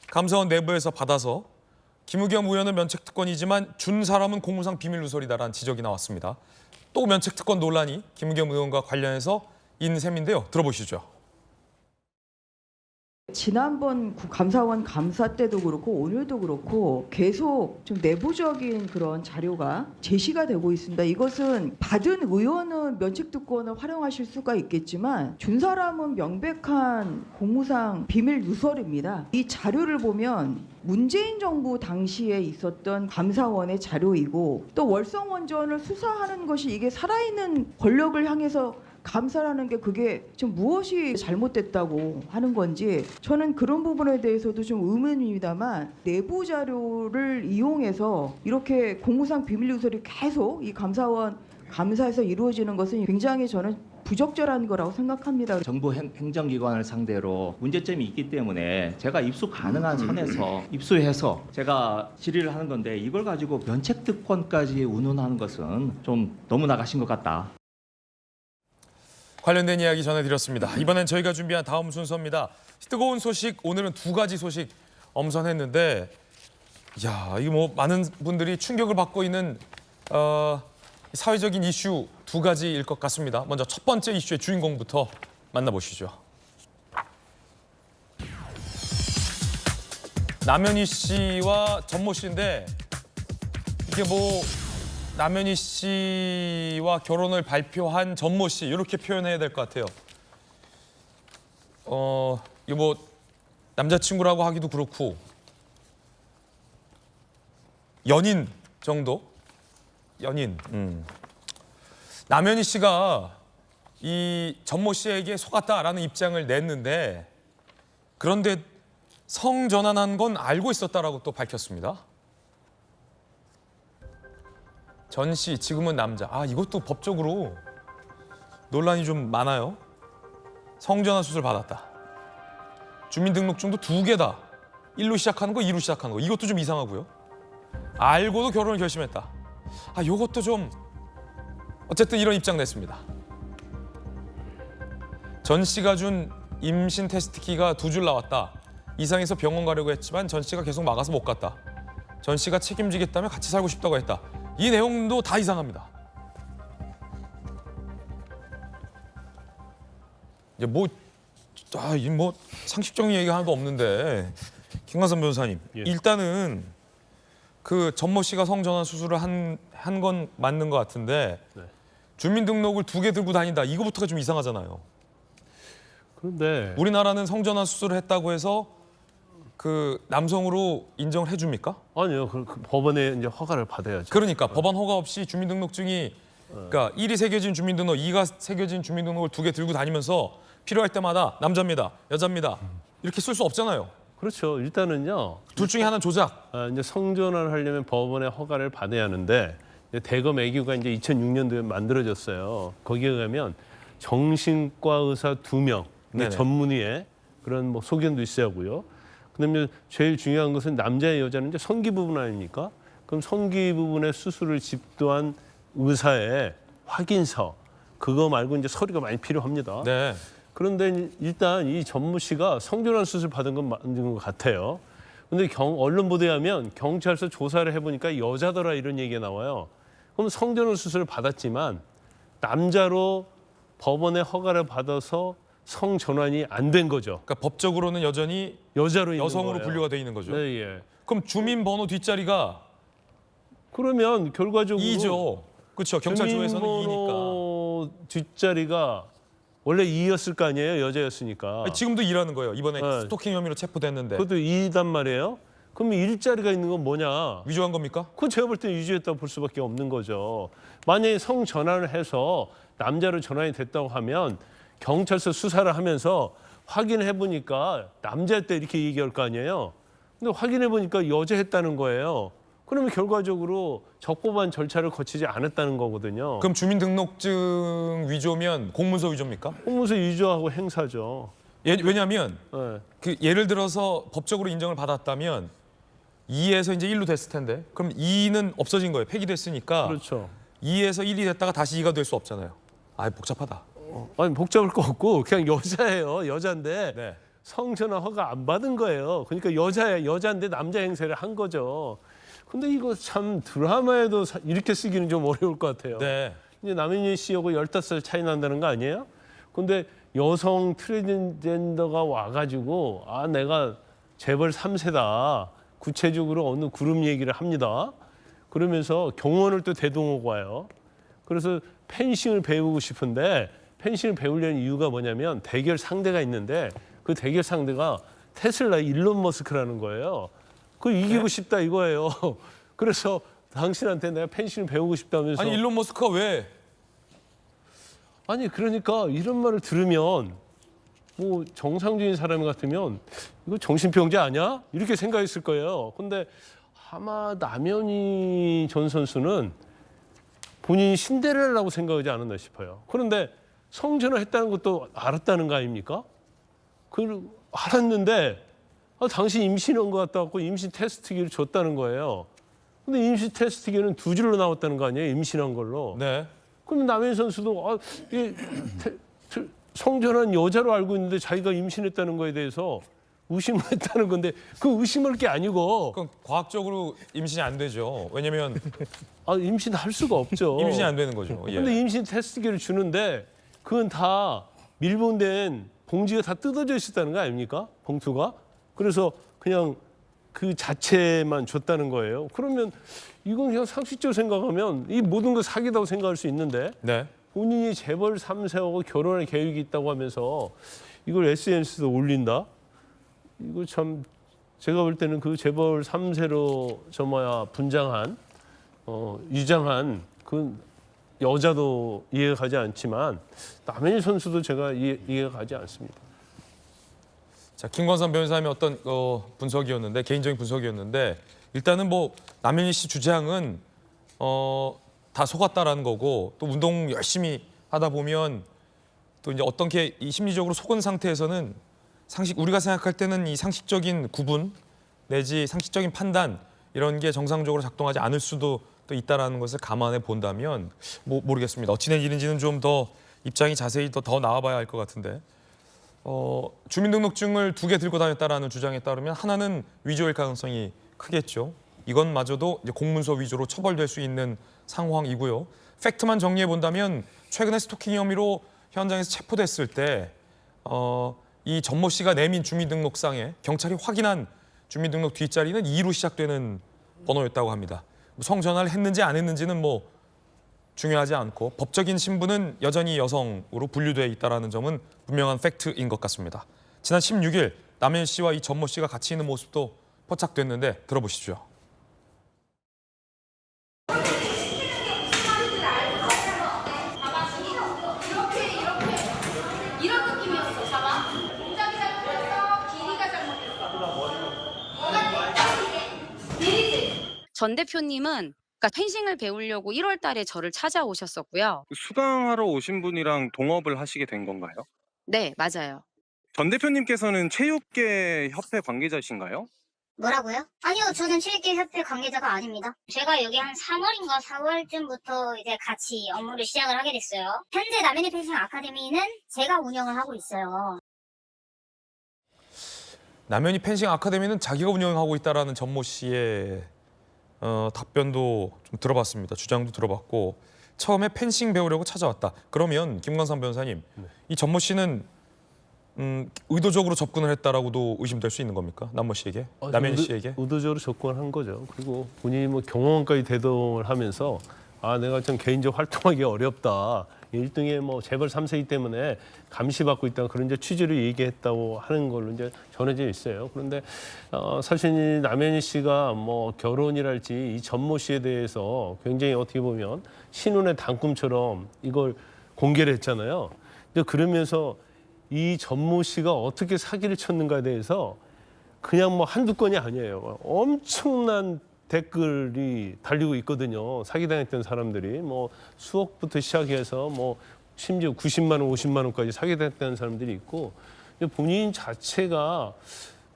감사원 내부에서 받아서 김의겸 의원은 면책특권이지만 준 사람은 공무상 비밀누설이다라는 지적이 나왔습니다. 또 면책특권 논란이 김의겸 의원과 관련해서 있는 셈인데요. 들어보시죠. 지난번 감사원 감사 때도 그렇고 오늘도 그렇고 계속 좀 내부적인 그런 자료가 제시가 되고 있습니다. 이것은 받은 의원은 면책특권을 활용하실 수가 있겠지만 준 사람은 명백한 공무상 비밀 누설입니다. 이 자료를 보면 문재인 정부 당시에 있었던 감사원의 자료이고 또 월성원전을 수사하는 것이 이게 살아있는 권력을 향해서 감사라는 게 그게 좀 무엇이 잘못됐다고 하는 건지 저는 그런 부분에 대해서도 좀 의문입니다만 내부 자료를 이용해서 이렇게 공무상 비밀 누설이 계속 이 감사원 감사에서 이루어지는 것은 굉장히 저는 부적절한 거라고 생각합니다. 정부 행정기관을 상대로 문제점이 있기 때문에 제가 입수 가능한 선에서 입수해서 제가 질의를 하는 건데 이걸 가지고 면책특권까지 운운하는 것은 좀 너무 나가신 것 같다. 관련된 이야기 전해드렸습니다. 이번엔 저희가 준비한 다음 순서입니다. 뜨거운 소식, 오늘은 두 가지 소식 엄선했는데 야, 이거 뭐 많은 분들이 충격을 받고 있는 사회적인 이슈 두 가지일 것 같습니다. 먼저 첫 번째 이슈의 주인공부터 만나보시죠. 남현희 씨와 전모 씨인데 이게 뭐 남현희 씨와 결혼을 발표한 전모 씨 이렇게 표현해야 될 것 같아요. 이거 뭐 남자친구라고 하기도 그렇고 연인 정도? 연인. 남현희 씨가 이 전모 씨에게 속았다라는 입장을 냈는데 그런데 성전환한 건 알고 있었다라고 또 밝혔습니다. 전 씨, 지금은 남자. 이것도 법적으로 논란이 좀 많아요. 성전환 수술 받았다. 주민등록증도 2개다. 1로 시작하는 거, 2로 시작하는 거. 이것도 좀 이상하고요. 알고도 결혼을 결심했다. 이것도 좀 어쨌든 이런 입장 냈습니다. 전 씨가 준 임신 테스트키가 2줄 나왔다. 이상해서 병원 가려고 했지만 전 씨가 계속 막아서 못 갔다. 전 씨가 책임지겠다며 같이 살고 싶다고 했다. 이 내용도 다 이상합니다. 이제 뭐 상식적인 얘기가 하나도 없는데 김관선 변호사님, 일단은 그 전모 씨가 성전환 수술을 한 건 맞는 것 같은데 주민등록을 2개 들고 다닌다. 이거부터가 좀 이상하잖아요. 그런데 우리나라는 성전환 수술을 했다고 해서 그 남성으로 인정을 해줍니까? 아니요, 그 법원에 이제 허가를 받아야죠. 그러니까 법원 허가 없이 주민등록증이 그러니까 1이 새겨진 주민등록, 2가 새겨진 주민등록을 2개 들고 다니면서 필요할 때마다 남자입니다, 여자입니다 이렇게 쓸 수 없잖아요. 그렇죠. 일단은요. 둘 중에 하나는 조작. 이제 성전환을 하려면 법원의 허가를 받아야 하는데 대검 애교가 이제 2006년도에 만들어졌어요. 거기에 의하면 정신과 의사 2명 전문의의 그런 뭐 소견도 있어야 하고요. 그다음에 제일 중요한 것은 남자 여자는 이제 성기 부분 아닙니까? 그럼 성기 부분의 수술을 집도한 의사의 확인서 그거 말고 이제 서류가 많이 필요합니다. 네. 그런데 일단 이 전무 씨가 성전환 수술 받은 건 맞는 것 같아요. 근데 언론 보도에 하면 경찰서 조사를 해보니까 여자더라 이런 얘기가 나와요. 그럼 성전환 수술을 받았지만 남자로 법원의 허가를 받아서 성전환이 안 된 거죠. 그러니까 법적으로는 여전히 여자로 여성으로 분류가 돼 있는 거죠. 네, 예. 그럼 주민번호 뒷자리가 그러면 결과적으로 2죠. 그렇죠. 경찰 조에서는 2니까. 주민번호 뒷자리가 원래 2였을 거 아니에요. 여자였으니까. 아니, 지금도 2라는 거예요. 이번에 네. 스토킹 혐의로 체포됐는데. 그것도 2단 말이에요. 그러면 일자리가 있는 건 뭐냐? 위조한 겁니까? 그건 제가 볼 때는 위조했다고 볼 수밖에 없는 거죠. 만약에 성전환을 해서 남자로 전환이 됐다고 하면 경찰서 수사를 하면서 확인해 보니까 남자였다 이렇게 얘기할 거 아니에요. 근데 확인해 보니까 여자했다는 거예요. 그러면 결과적으로 적법한 절차를 거치지 않았다는 거거든요. 그럼 주민등록증 위조면 공문서 위조입니까? 공문서 위조하고 행사죠. 왜냐하면 네. 그 예를 들어서 법적으로 인정을 받았다면 2에서 이제 1로 됐을 텐데 그럼 2는 없어진 거예요. 폐기됐으니까 그렇죠. 2에서 1이 됐다가 다시 2가 될 수 없잖아요. 아, 복잡하다. 아니 복잡할 거 없고 그냥 여자예요. 여자인데 네. 성전환 허가 안 받은 거예요. 그러니까 여자인데 남자 행세를 한 거죠. 근데 이거 참 드라마에도 이렇게 쓰기는 좀 어려울 것 같아요. 네. 이제 남인희 씨하고 15살 차이 난다는 거 아니에요? 근데 여성 트랜스젠더가 와가지고 아 내가 재벌 3세다. 구체적으로 어느 그룹 얘기를 합니다. 그러면서 경호원을 또 대동하고 와요. 그래서 펜싱을 배우고 싶은데 펜싱을 배우려는 이유가 뭐냐면 대결 상대가 있는데 그 대결 상대가 테슬라 일론 머스크라는 거예요. 그 이기고 싶다 이거예요. 그래서 당신한테 내가 펜싱을 배우고 싶다면서. 아니 일론 머스크가 왜? 아니 그러니까 이런 말을 들으면 뭐 정상적인 사람 같으면 이거 정신병자 아니야? 이렇게 생각했을 거예요. 근데 아마 남현희 전 선수는 본인이 신데렐라라고 생각하지 않았나 싶어요. 그런데 성전을 했다는 것도 알았다는 거 아닙니까? 그걸 알았는데 당신 임신한 것 같다고 임신 테스트기를 줬다는 거예요. 근데 임신 테스트기는 2줄로 나왔다는 거 아니에요? 임신한 걸로. 네. 그럼 남현 선수도 성전환 여자로 알고 있는데 자기가 임신했다는 거에 대해서 의심을 했다는 건데 그 의심할 게 아니고. 그럼 과학적으로 임신이 안 되죠. 왜냐면 임신할 수가 없죠. 임신이 안 되는 거죠. 근데 임신 테스트기를 주는데 그건 다 밀봉된 봉지가 다 뜯어져 있었다는 거 아닙니까? 봉투가. 그래서 그냥 그 자체만 줬다는 거예요. 그러면 이건 그냥 상식적으로 생각하면 이 모든 거 사기다고 생각할 수 있는데 네. 본인이 재벌 3세하고 결혼할 계획이 있다고 하면서 이걸 SNS에 올린다? 이거 참 제가 볼 때는 그 재벌 3세로 분장한 위장한 그 여자도 이해가 가지 않지만 남현희 선수도 제가 이해가 가지 않습니다. 자, 김관선 변호사님의 어떤 분석이었는데 개인적인 분석이었는데 일단은 뭐 남현희 씨 주장은 다 속았다라는 거고 또 운동 열심히 하다 보면 또 이제 어떤 게 이 심리적으로 속은 상태에서는 우리가 생각할 때는 이 상식적인 구분 내지 상식적인 판단 이런 게 정상적으로 작동하지 않을 수도 또 있다라는 것을 감안해 본다면 모르겠습니다. 어찌 된 일인지는 좀 더 입장이 자세히 더 나와봐야 할 것 같은데. 주민등록증을 2개 들고 다녔다라는 주장에 따르면 하나는 위조일 가능성이 크겠죠. 이건마저도 이제 공문서 위조로 처벌될 수 있는 상황이고요. 팩트만 정리해 본다면 최근에 스토킹 혐의로 현장에서 체포됐을 때 이 전모 씨가 내민 주민등록상에 경찰이 확인한 주민등록 뒷자리는 2로 시작되는 번호였다고 합니다. 성전화를 했는지 안 했는지는 뭐 중요하지 않고 법적인 신분은 여전히 여성으로 분류되어 있다는 점은 분명한 팩트인 것 같습니다. 지난 16일 남현 씨와 이 전모 씨가 같이 있는 모습도 포착됐는데 들어보시죠. 이런 느낌이었어. 봐봐. 동작이 잘못했어. 길이가 잘못했어. 전 대표님은 그러니까 펜싱을 배우려고 1월 달에 저를 찾아오셨었고요. 수강하러 오신 분이랑 동업을 하시게 된 건가요? 네, 맞아요. 전 대표님께서는 체육계 협회 관계자신가요? 뭐라고요? 아니요, 저는 체육계협회 관계자가 아닙니다. 제가 여기 한 3월인가 4월쯤부터 이제 같이 업무를 시작을 하게 됐어요. 현재 남현이 펜싱 아카데미는 제가 운영을 하고 있어요. 남현이 펜싱 아카데미는 자기가 운영하고 있다라는 전모 씨의 답변도 좀 들어봤습니다. 주장도 들어봤고 처음에 펜싱 배우려고 찾아왔다. 그러면 김광삼 변호사님, 이 전모 씨는 의도적으로 접근을 했다라고도 의심될 수 있는 겁니까? 남모 씨에게, 남현희 씨에게? 의도적으로 접근을 한 거죠. 그리고 본인이 뭐 경호원까지 대동을 하면서 내가 좀 개인적 활동하기 어렵다. 1등에 뭐 재벌 3세이기 때문에 감시받고 있다 그런 이제 취지로 얘기했다고 하는 걸로 이제 전해져 있어요. 그런데 사실 이 남현희 씨가 뭐 결혼이랄지 이 전모 씨에 대해서 굉장히 어떻게 보면 신혼의 단꿈처럼 이걸 공개를 했잖아요. 근데 그러면서 이 전모 씨가 어떻게 사기를 쳤는가에 대해서 그냥 뭐 한두 건이 아니에요. 엄청난 댓글이 달리고 있거든요. 사기당했던 사람들이 뭐 수억부터 시작해서 뭐 심지어 90만 원, 50만 원까지 사기당했다는 사람들이 있고 본인 자체가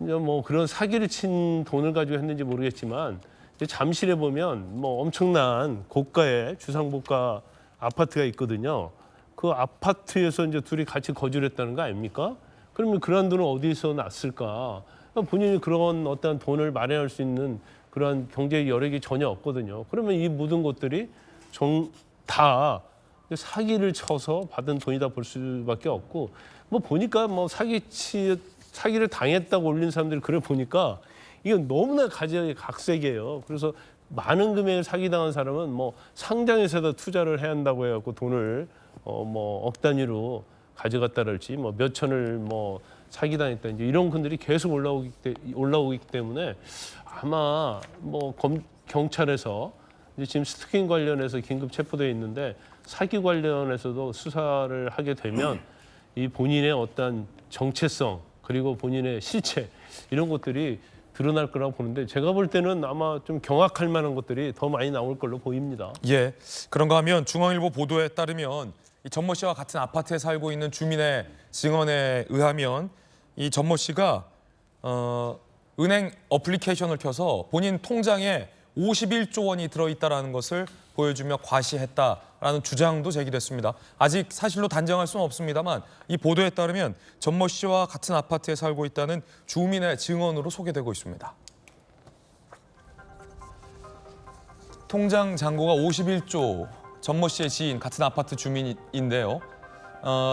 이제 뭐 그런 사기를 친 돈을 가지고 했는지 모르겠지만 잠실에 보면 뭐 엄청난 고가의 주상복가 아파트가 있거든요. 그 아파트에서 이제 둘이 같이 거주를 했다는 거 아닙니까? 그러면 그런 돈은 어디서 났을까? 본인이 그런 어떤 돈을 마련할 수 있는 그런 경제 여력이 전혀 없거든요. 그러면 이 모든 것들이 다 사기를 쳐서 받은 돈이다 볼 수밖에 없고 뭐 보니까 뭐 사기를 당했다고 올린 사람들이 그래 보니까 이건 너무나 가지가지 각색이에요. 그래서 많은 금액을 사기당한 사람은 뭐 상장에서도 투자를 해야 한다고 해갖고 돈을 뭐 억 단위로 가져갔다랄지 뭐 몇 천을 뭐 사기당했다 이제 이런 분들이 계속 올라오기 때문에 아마 뭐 경찰에서 이제 지금 스토킹 관련해서 긴급 체포되어 있는데 사기 관련해서도 수사를 하게 되면 이 본인의 어떤 정체성 그리고 본인의 실체 이런 것들이 드러날 거라고 보는데 제가 볼 때는 아마 좀 경악할 만한 것들이 더 많이 나올 걸로 보입니다. 예, 그런가 하면 중앙일보 보도에 따르면 이 전모 씨와 같은 아파트에 살고 있는 주민의 증언에 의하면 이 전모 씨가 은행 어플리케이션을 켜서 본인 통장에 51조 원이 들어있다는 것을 보여주며 과시했다라는 주장도 제기됐습니다. 아직 사실로 단정할 수는 없습니다만 이 보도에 따르면 전모 씨와 같은 아파트에 살고 있다는 주민의 증언으로 소개되고 있습니다. 통장 잔고가 51조, 전모 씨의 지인 같은 아파트 주민인데요.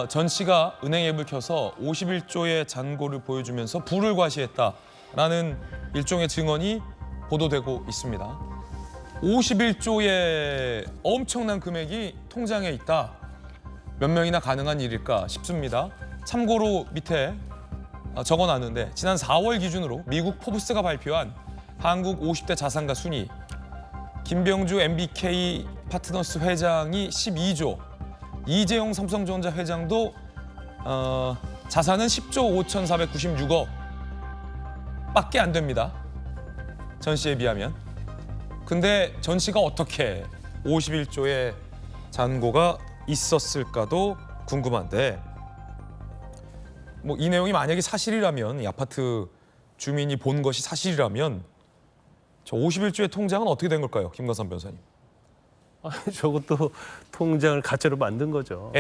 전 씨가 은행 앱을 켜서 51조의 잔고를 보여주면서 부를 과시했다라는 일종의 증언이 보도되고 있습니다. 51조의 엄청난 금액이 통장에 있다. 몇 명이나 가능한 일일까 싶습니다. 참고로 밑에 적어놨는데 지난 4월 기준으로 미국 포브스가 발표한 한국 50대 자산가 순위 김병주 MBK 파트너스 회장이 12조, 이재용 삼성전자 회장도 자산은 10조 5,496억 밖에 안 됩니다. 전 씨에 비하면. 근데 전 씨가 어떻게 51조의 잔고가 있었을까도 궁금한데 뭐 이 내용이 만약에 사실이라면 이 아파트 주민이 본 것이 사실이라면 저 51조의 통장은 어떻게 된 걸까요? 김광삼 변호사님. 저것도 통장을 가짜로 만든 거죠.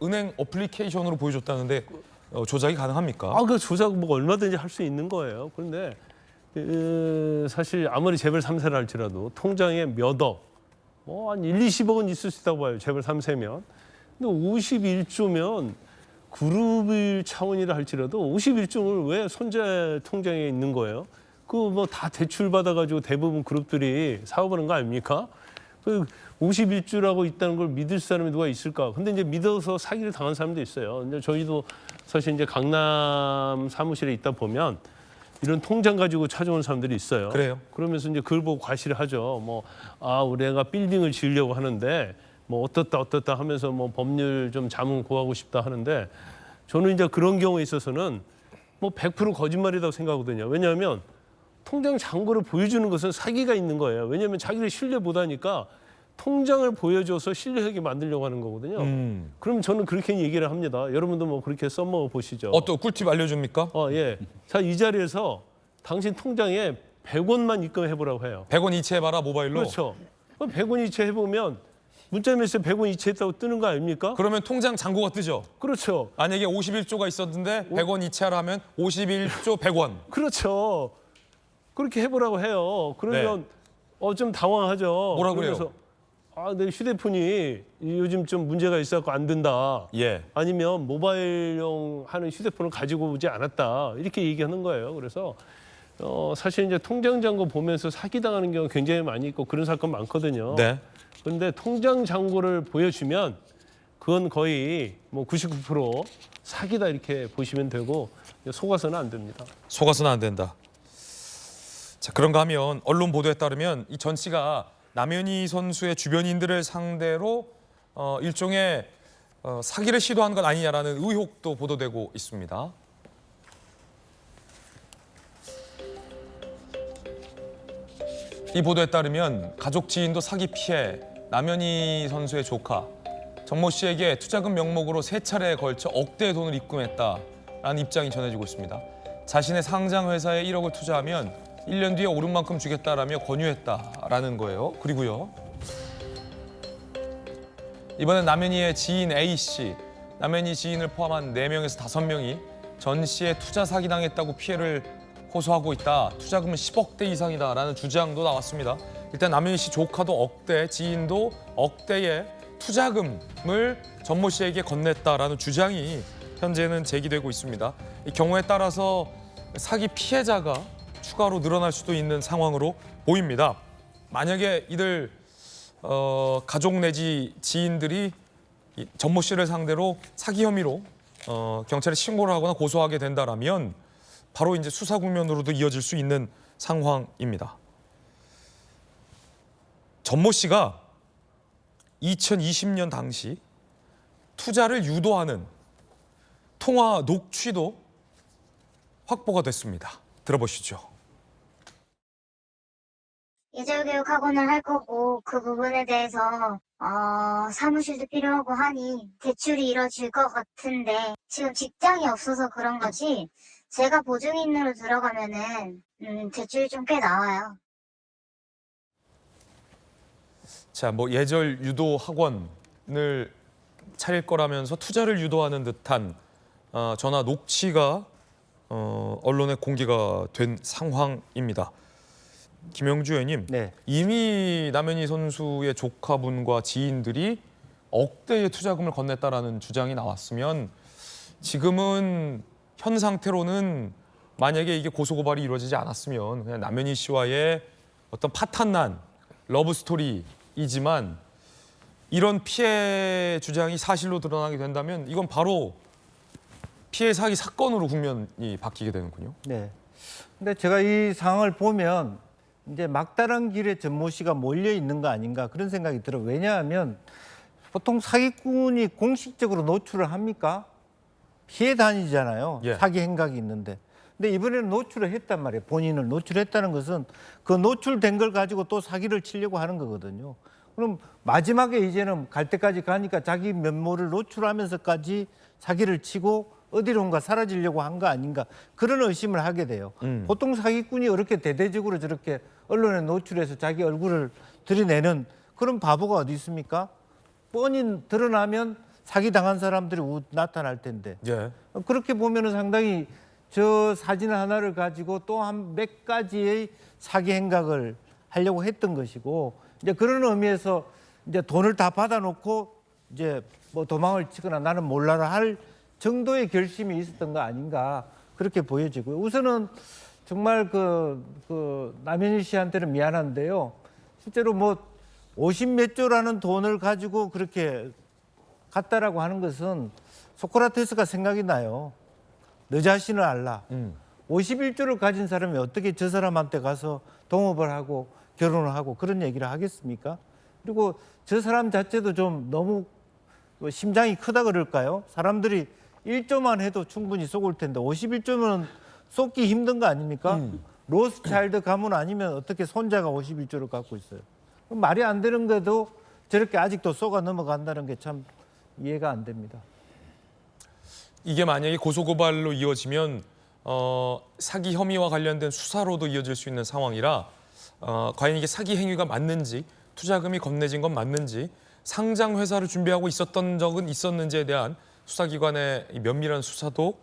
은행 어플리케이션으로 보여줬다는데 조작이 가능합니까? 그 조작 뭐 얼마든지 할 수 있는 거예요. 그런데 사실 아무리 재벌 3세를 할지라도 통장에 몇 억, 한 1, 20억은 있을 수 있다고 봐요. 재벌 3세면. 근데 51조면 그룹 차원이라 할지라도 51조를 왜 손재 통장에 있는 거예요? 그 뭐 다 대출 받아가지고 대부분 그룹들이 사업하는 거 아닙니까? 그 51조라고 있다는 걸 믿을 사람이 누가 있을까? 근데 이제 믿어서 사기를 당한 사람도 있어요. 이제 저희도 사실 이제 강남 사무실에 있다 보면 이런 통장 가지고 찾아오는 사람들이 있어요. 그래요? 그러면서 이제 그걸 보고 과시를 하죠. 우리 애가 빌딩을 지으려고 하는데 뭐 어떻다 하면서 뭐 법률 좀 자문 구하고 싶다 하는데 저는 이제 그런 경우에 있어서는 뭐 100% 거짓말이라고 생각하거든요. 왜냐하면 통장 잔고를 보여주는 것은 사기가 있는 거예요. 왜냐하면 자기를 신뢰 못하니까 통장을 보여줘서 신뢰하게 만들려고 하는 거거든요. 그럼 저는 그렇게 얘기를 합니다. 여러분도 뭐 그렇게 써먹어 보시죠. 또 꿀팁 알려줍니까? 예. 자, 이 자리에서 당신 통장에 100원만 입금해보라고 해요. 100원 이체해봐라 모바일로? 그렇죠. 100원 이체해보면 문자 메시지 100원 이체했다고 뜨는 거 아닙니까? 그러면 통장 잔고가 뜨죠? 그렇죠. 만약에 51조가 있었는데 100원 이체하라 하면 51조 100원. 그렇죠. 그렇게 해보라고 해요. 그러면 좀 당황하죠. 뭐라고 그래서 내 휴대폰이 요즘 좀 문제가 있어서 안 된다. 아니면 모바일용 하는 휴대폰을 가지고 오지 않았다. 이렇게 얘기하는 거예요. 그래서 사실 이제 통장 잔고 보면서 사기당하는 경우 굉장히 많이 있고 그런 사건 많거든요. 그런데 통장 잔고를 보여주면 그건 거의 뭐 99% 사기다 이렇게 보시면 되고 속아서는 안 됩니다. 속아서는 안 된다. 자, 그런가 하면 언론 보도에 따르면 이 전 씨가 남현희 선수의 주변인들을 상대로 일종의 사기를 시도한 것 아니냐라는 의혹도 보도되고 있습니다. 이 보도에 따르면 가족 지인도 사기 피해 남현희 선수의 조카 정모 씨에게 투자금 명목으로 3차례에 걸쳐 억대의 돈을 입금했다라는 입장이 전해지고 있습니다. 자신의 상장 회사에 1억을 투자하면 1년 뒤에 오른 만큼 주겠다라며 권유했다라는 거예요. 그리고요. 이번엔 남현희의 지인 A씨, 남현희 지인을 포함한 4명에서 5명이 전 씨의 투자 사기당했다고 피해를 호소하고 있다. 투자금은 10억대 이상이다라는 주장도 나왔습니다. 일단 남현희 씨 조카도 억대, 지인도 억대의 투자금을 전모 씨에게 건넸다라는 주장이 현재는 제기되고 있습니다. 이 경우에 따라서 사기 피해자가 추가로 늘어날 수도 있는 상황으로 보입니다. 만약에 이들 가족 내지 지인들이 전모 씨를 상대로 사기 혐의로 경찰에 신고를 하거나 고소하게 된다라면 바로 이제 수사 국면으로도 이어질 수 있는 상황입니다. 전모 씨가 2020년 당시 투자를 유도하는 통화 녹취도 확보가 됐습니다. 들어보시죠. 예절교육 학원을 할 거고 그 부분에 대해서 사무실도 필요하고 하니 대출이 이뤄질 것 같은데 지금 직장이 없어서 그런 거지 제가 보증인으로 들어가면은 대출이 좀 꽤 나와요. 자, 뭐 예절 유도 학원을 차릴 거라면서 투자를 유도하는 듯한 전화 녹취가 언론에 공개가 된 상황입니다. 김영주 의원님, 이미 남현희 선수의 조카분과 지인들이 억대의 투자금을 건넸다라는 주장이 나왔으면 지금은 현 상태로는 만약에 이게 고소고발이 이루어지지 않았으면 그냥 남현희 씨와의 어떤 파탄난 러브 스토리이지만 이런 피해 주장이 사실로 드러나게 된다면 이건 바로 피해 사기 사건으로 국면이 바뀌게 되는군요. 네. 근데 제가 이 상황을 보면 이제 막다른 길에 전모 씨가 몰려 있는 거 아닌가 그런 생각이 들어요. 왜냐하면 보통 사기꾼이 공식적으로 노출을 합니까? 피해 다니잖아요. 사기 행각이 있는데. 근데 이번에는 노출을 했단 말이에요. 본인을 노출했다는 것은 그 노출된 걸 가지고 또 사기를 치려고 하는 거거든요. 그럼 마지막에 이제는 갈 때까지 가니까 자기 면모를 노출하면서까지 사기를 치고 어디론가 사라지려고 한 거 아닌가 그런 의심을 하게 돼요. 보통 사기꾼이 이렇게 대대적으로 저렇게 언론에 노출해서 자기 얼굴을 들이내는 그런 바보가 어디 있습니까? 뻔히 드러나면 사기 당한 사람들이 나타날 텐데. 예. 그렇게 보면은 상당히 저 사진 하나를 가지고 또 한 몇 가지의 사기 행각을 하려고 했던 것이고, 이제 그런 의미에서 이제 돈을 다 받아놓고 이제 뭐 도망을 치거나 나는 몰라라 할 정도의 결심이 있었던 거 아닌가 그렇게 보여지고요. 우선은 정말 그 남현희 씨한테는 미안한데요. 실제로 뭐 50몇 조라는 돈을 가지고 그렇게 갔다라고 하는 것은 소크라테스가 생각이 나요. 너 자신을 알라. 51조를 가진 사람이 어떻게 저 사람한테 가서 동업을 하고 결혼을 하고 그런 얘기를 하겠습니까? 그리고 저 사람 자체도 좀 너무 심장이 크다 그럴까요? 사람들이 1조만 해도 충분히 속을 텐데 51조면 쏟기 힘든 거 아닙니까? 로스차일드 가문 아니면 어떻게 손자가 51조를 갖고 있어요? 말이 안 되는 것도 저렇게 아직도 속아 넘어간다는 게 참 이해가 안 됩니다. 이게 만약에 고소고발로 이어지면 사기 혐의와 관련된 수사로도 이어질 수 있는 상황이라 과연 이게 사기 행위가 맞는지, 투자금이 건네진 건 맞는지, 상장 회사를 준비하고 있었던 적은 있었는지에 대한 수사기관의 면밀한 수사도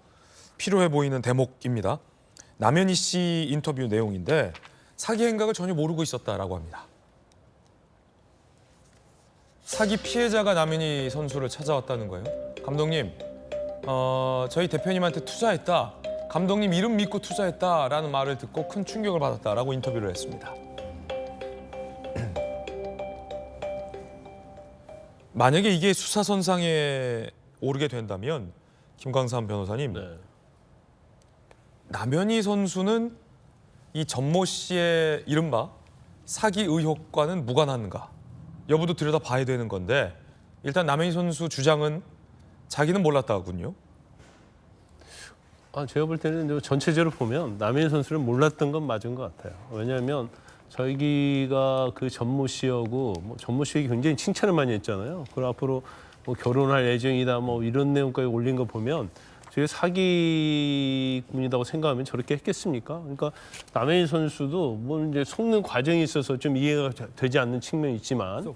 필요해 보이는 대목입니다. 남현희 씨 인터뷰 내용인데 사기 행각을 전혀 모르고 있었다라고 합니다. 사기 피해자가 남현희 선수를 찾아왔다는 거예요. 감독님, 저희 대표님한테 투자했다. 감독님 이름 믿고 투자했다라는 말을 듣고 큰 충격을 받았다라고 인터뷰를 했습니다. 만약에 이게 수사선상에 오르게 된다면 김광삼 변호사님, 남현희 선수는 이 전모 씨의 이른바 사기 의혹과는 무관한가 여부도 들여다봐야 되는 건데 일단 남현희 선수 주장은 자기는 몰랐다군요. 제가 볼 때는 전체적으로 보면 남현희 선수는 몰랐던 건 맞은 것 같아요. 왜냐하면 저희가 그 전모 씨하고 전모 씨에게 굉장히 칭찬을 많이 했잖아요. 그리고 앞으로 결혼할 예정이다 이런 내용까지 올린 거 보면 저게 사기꾼이라고 생각하면 저렇게 했겠습니까? 그러니까 남현희 선수도 이제 속는 과정이 있어서 좀 이해가 되지 않는 측면이 있지만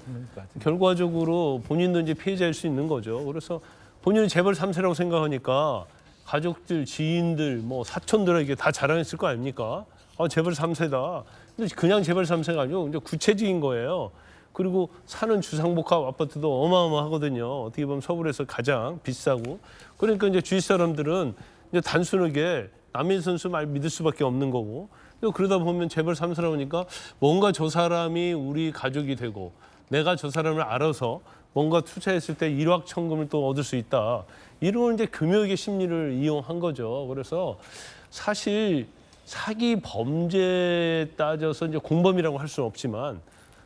결과적으로 본인도 이제 피해자일 수 있는 거죠. 그래서 본인은 재벌 3세라고 생각하니까 가족들, 지인들, 사촌들에게 다 자랑했을 거 아닙니까? 재벌 3세다. 근데 그냥 재벌 3세가 아니고 이제 구체적인 거예요. 그리고 사는 주상복합 아파트도 어마어마하거든요. 어떻게 보면 서울에서 가장 비싸고. 그러니까 이제 주위 사람들은 이제 단순하게 남현희 선수 말 믿을 수밖에 없는 거고. 그러다 보면 재벌 3세라고 하니까 뭔가 저 사람이 우리 가족이 되고 내가 저 사람을 알아서 뭔가 투자했을 때 일확천금을 또 얻을 수 있다. 이런 이제 금욕의 심리를 이용한 거죠. 그래서 사실 사기 범죄에 따져서 이제 공범이라고 할 수는 없지만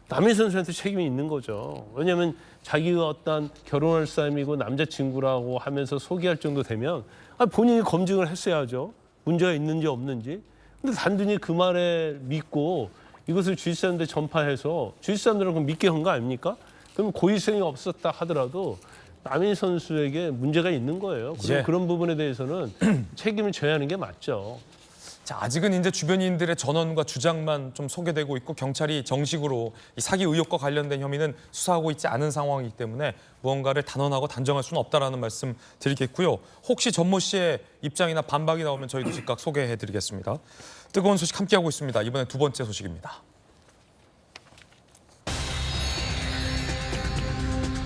남현희 선수한테 책임이 있는 거죠. 왜냐하면 자기가 어떤 결혼할 사람이고 남자친구라고 하면서 소개할 정도 되면 본인이 검증을 했어야죠. 문제가 있는지 없는지. 근데 단순히 그 말에 믿고 이것을 주위 사람들 전파해서 주위 사람들은 믿게 한 거 아닙니까? 그럼 고의성이 없었다 하더라도 남현희 선수에게 문제가 있는 거예요. 그럼 그런 부분에 대해서는 책임을 져야 하는 게 맞죠. 자, 아직은 이제 주변인들의 전언과 주장만 좀 소개되고 있고 경찰이 정식으로 이 사기 의혹과 관련된 혐의는 수사하고 있지 않은 상황이기 때문에 무언가를 단언하고 단정할 수는 없다라는 말씀 드리겠고요. 혹시 전모 씨의 입장이나 반박이 나오면 저희도 즉각 소개해드리겠습니다. 뜨거운 소식 함께하고 있습니다. 이번엔 두 번째 소식입니다.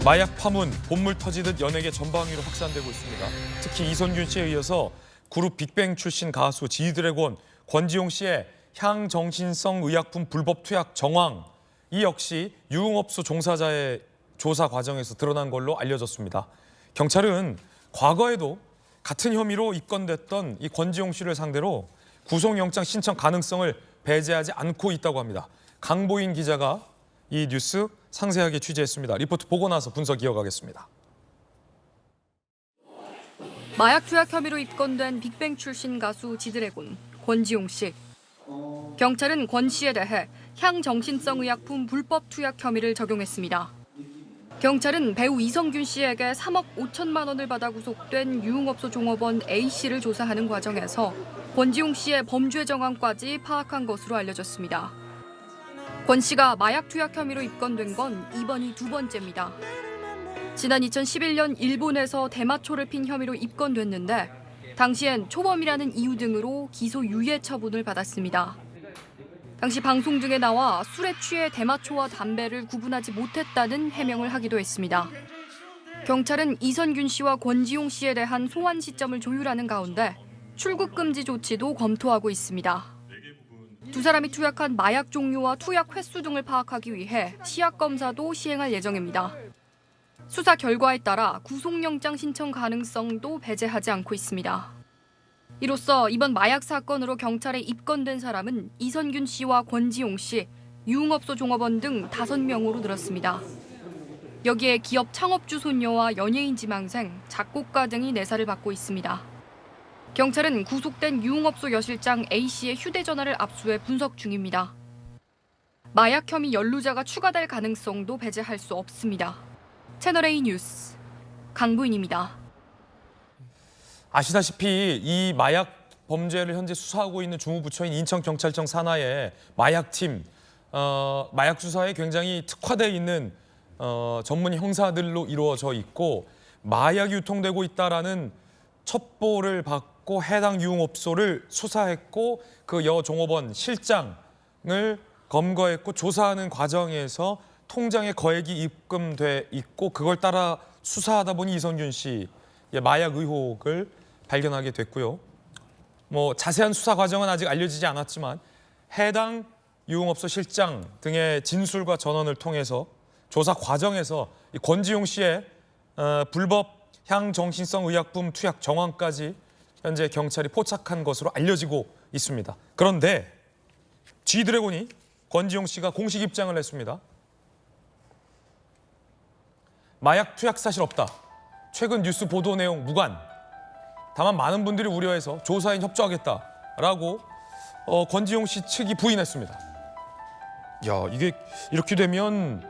마약 파문, 본물 터지듯 연예계 전방위로 확산되고 있습니다. 특히 이선균 씨에 이어서 그룹 빅뱅 출신 가수 지드래곤 권지용 씨의 향정신성 의약품 불법 투약 정황, 이 역시 유흥업소 종사자의 조사 과정에서 드러난 걸로 알려졌습니다. 경찰은 과거에도 같은 혐의로 입건됐던 이 권지용 씨를 상대로 구속영장 신청 가능성을 배제하지 않고 있다고 합니다. 강보인 기자가 이 뉴스 상세하게 취재했습니다. 리포트 보고 나서 분석 이어가겠습니다. 마약 투약 혐의로 입건된 빅뱅 출신 가수 지드래곤 권지용 씨. 경찰은 권 씨에 대해 향정신성 의약품 불법 투약 혐의를 적용했습니다. 경찰은 배우 이성균 씨에게 3억 5천만 원을 받아 구속된 유흥업소 종업원 A 씨를 조사하는 과정에서 권지용 씨의 범죄 정황까지 파악한 것으로 알려졌습니다. 권 씨가 마약 투약 혐의로 입건된 건 이번이 두 번째입니다. 지난 2011년 일본에서 대마초를 핀 혐의로 입건됐는데 당시엔 초범이라는 이유 등으로 기소 유예 처분을 받았습니다. 당시 방송 등에 나와 술에 취해 대마초와 담배를 구분하지 못했다는 해명을 하기도 했습니다. 경찰은 이선균 씨와 권지용 씨에 대한 소환 시점을 조율하는 가운데 출국 금지 조치도 검토하고 있습니다. 두 사람이 투약한 마약 종류와 투약 횟수 등을 파악하기 위해 시약 검사도 시행할 예정입니다. 수사 결과에 따라 구속영장 신청 가능성도 배제하지 않고 있습니다. 이로써 이번 마약 사건으로 경찰에 입건된 사람은 이선균 씨와 권지용 씨, 유흥업소 종업원 등 5명으로 늘었습니다. 여기에 기업 창업주 손녀와 연예인 지망생, 작곡가 등이 내사를 받고 있습니다. 경찰은 구속된 유흥업소 여실장 A씨의 휴대전화를 압수해 분석 중입니다. 마약 혐의 연루자가 추가될 가능성도 배제할 수 없습니다. 채널A 뉴스 강부인입니다. 아시다시피 이 마약 범죄를 현재 수사하고 있는 주무부처인 인천경찰청 산하의 마약팀, 마약 수사에 굉장히 특화되어 있는 전문 형사들로 이루어져 있고 마약이 유통되고 있다라는 첩보를 받고 해당 유흥업소를 수사했고 그 여종업원 실장을 검거했고 조사하는 과정에서 통장에 거액이 입금돼 있고 그걸 따라 수사하다 보니 이선균 씨의 마약 의혹을 발견하게 됐고요. 자세한 수사 과정은 아직 알려지지 않았지만 해당 유흥업소 실장 등의 진술과 전원을 통해서 조사 과정에서 권지용 씨의 불법 향정신성 의약품 투약 정황까지 현재 경찰이 포착한 것으로 알려지고 있습니다. 그런데 G드래곤이 권지용 씨가 공식 입장을 냈습니다. 마약 투약 사실 없다. 최근 뉴스 보도 내용 무관. 다만 많은 분들이 우려해서 조사에 협조하겠다라고 권지용 씨 측이 부인했습니다. 야, 이게 이렇게 되면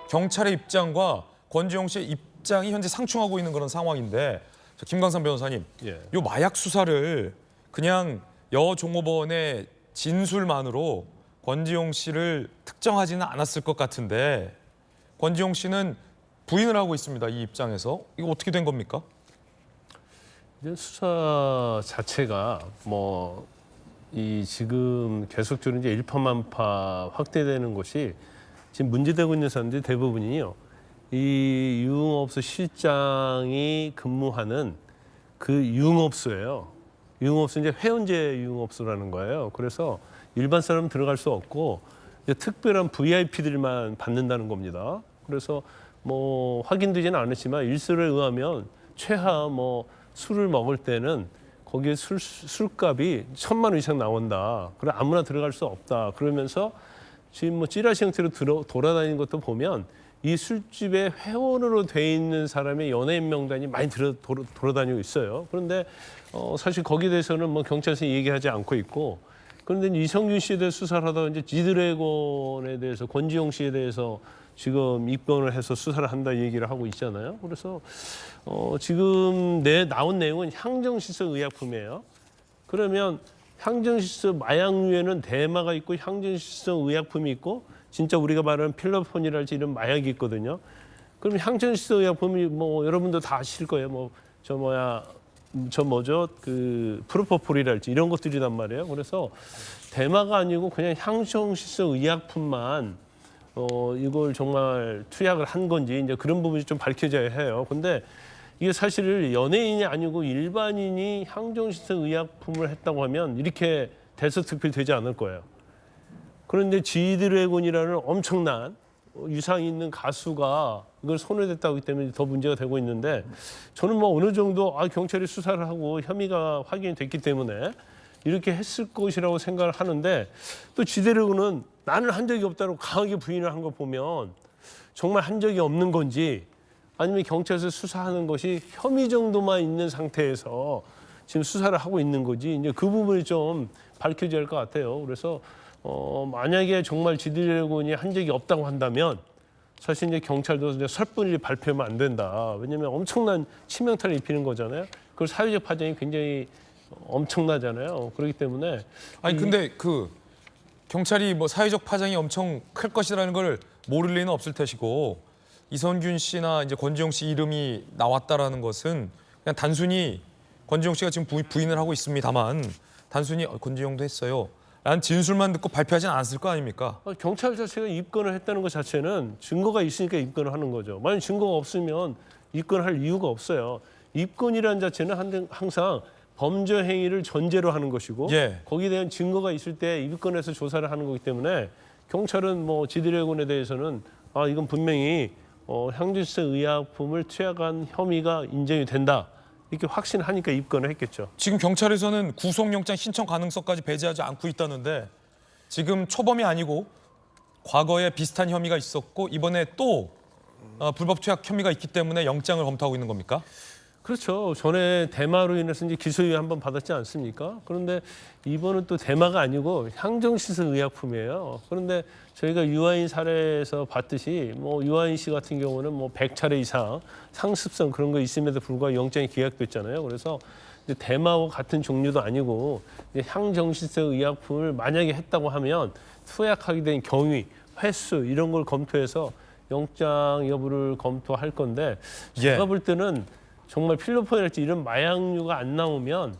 경찰의 입장과 권지용 씨의 입장이 현재 상충하고 있는 그런 상황인데 김광삼 변호사님, 이 마약 수사를 그냥 여종업원의 진술만으로 권지용 씨를 특정하지는 않았을 것 같은데 권지용 씨는 부인을 하고 있습니다. 이 입장에서. 이거 어떻게 된 겁니까? 수사 자체가 이 지금 계속적으로 이제 일파만파 확대되는 것이 지금 문제되고 있는 사람들이 대부분이요. 이 유흥업소 실장이 근무하는 그 유흥업소예요. 유흥업소 이제 회원제 유흥업소라는 거예요. 그래서 일반 사람은 들어갈 수 없고 이제 특별한 VIP들만 받는다는 겁니다. 그래서 확인되지는 않았지만 일설에 의하면 최하 술을 먹을 때는 거기에 술값이 1,000만 원 이상 나온다. 그래 아무나 들어갈 수 없다. 그러면서 지금 찌라시 형태로 돌아다니는 것도 보면 이 술집에 회원으로 돼 있는 사람의 연예인 명단이 많이 돌아다니고 있어요. 그런데 사실 거기에 대해서는 경찰에서 얘기하지 않고 있고 그런데 이성균 씨에 대해서 수사를 하다가 이제 G드래곤에 대해서 권지용 씨에 대해서 지금 입건을 해서 수사를 한다 얘기를 하고 있잖아요. 그래서 지금 나온 내용은 향정신성 의약품이에요. 그러면 향정신성 마약류에는 대마가 있고 향정신성 의약품이 있고 진짜 우리가 말하는 필로폰이랄지 이런 마약이 있거든요. 그럼 향정신성 의약품이 여러분도 다 아실 거예요. 그 프로포폴이랄지 이런 것들이란 말이에요. 그래서 대마가 아니고 그냥 향정신성 의약품만 이걸 정말 투약을 한 건지 이제 그런 부분이 좀 밝혀져야 해요. 근데 이게 사실 연예인이 아니고 일반인이 향정신성 의약품을 했다고 하면 이렇게 대서특필되지 않을 거예요. 그런데 G드래곤이라는 엄청난 유상이 있는 가수가 이걸 손에 댔다고 하기 때문에 더 문제가 되고 있는데 저는 어느 정도 경찰이 수사를 하고 혐의가 확인이 됐기 때문에 이렇게 했을 것이라고 생각을 하는데 또 G드래곤은 나는 한 적이 없다고 강하게 부인을 한 거 보면 정말 한 적이 없는 건지 아니면 경찰에서 수사하는 것이 혐의 정도만 있는 상태에서 지금 수사를 하고 있는 거지 이제 그 부분이 좀 밝혀져야 할 것 같아요. 그래서 만약에 정말 G드래곤이 한 적이 없다고 한다면 사실 이제 경찰도 이제 섣불리 발표하면 안 된다. 왜냐하면 엄청난 치명타를 입히는 거잖아요. 그걸 사회적 파장이 굉장히 엄청나잖아요. 그렇기 때문에 근데 경찰이 사회적 파장이 엄청 클 것이라는 걸 모를 리는 없을 테시고 이선균 씨나 이제 권지용 씨 이름이 나왔다라는 것은 그냥 단순히 권지용 씨가 지금 부인을 하고 있습니다만 단순히 권지용도 했어요. 라는 진술만 듣고 발표하진 않았을 거 아닙니까? 경찰 자체가 입건을 했다는 것 자체는 증거가 있으니까 입건을 하는 거죠. 만약 증거가 없으면 입건할 이유가 없어요. 입건이라는 자체는 항상 범죄 행위를 전제로 하는 것이고 예. 거기에 대한 증거가 있을 때 입건해서 조사를 하는 거기 때문에 경찰은 뭐 지드래곤에 대해서는 이건 분명히 향정신성 의약품을 투약한 혐의가 인정이 된다. 이렇게 확신하니까 입건을 했겠죠. 지금 경찰에서는 구속영장 신청 가능성까지 배제하지 않고 있다는데 지금 초범이 아니고 과거에 비슷한 혐의가 있었고 이번에 또 불법 투약 혐의가 있기 때문에 영장을 검토하고 있는 겁니까? 그렇죠. 전에 대마로 인해서 이제 기소유예 한번 받았지 않습니까? 그런데 이번은 또 대마가 아니고 향정신성 의약품이에요. 그런데 저희가 유아인 사례에서 봤듯이 뭐 유아인 씨 같은 경우는 뭐 100차례 이상 상습성 그런 거 있음에도 불구하고 영장이 기각됐잖아요. 그래서 대마와 같은 종류도 아니고 향정신성 의약품을 만약에 했다고 하면 투약하게 된 경위, 횟수 이런 걸 검토해서 영장 여부를 검토할 건데 제가 볼 때는 정말 필로폰이랄지 이런 마약류가 안 나오면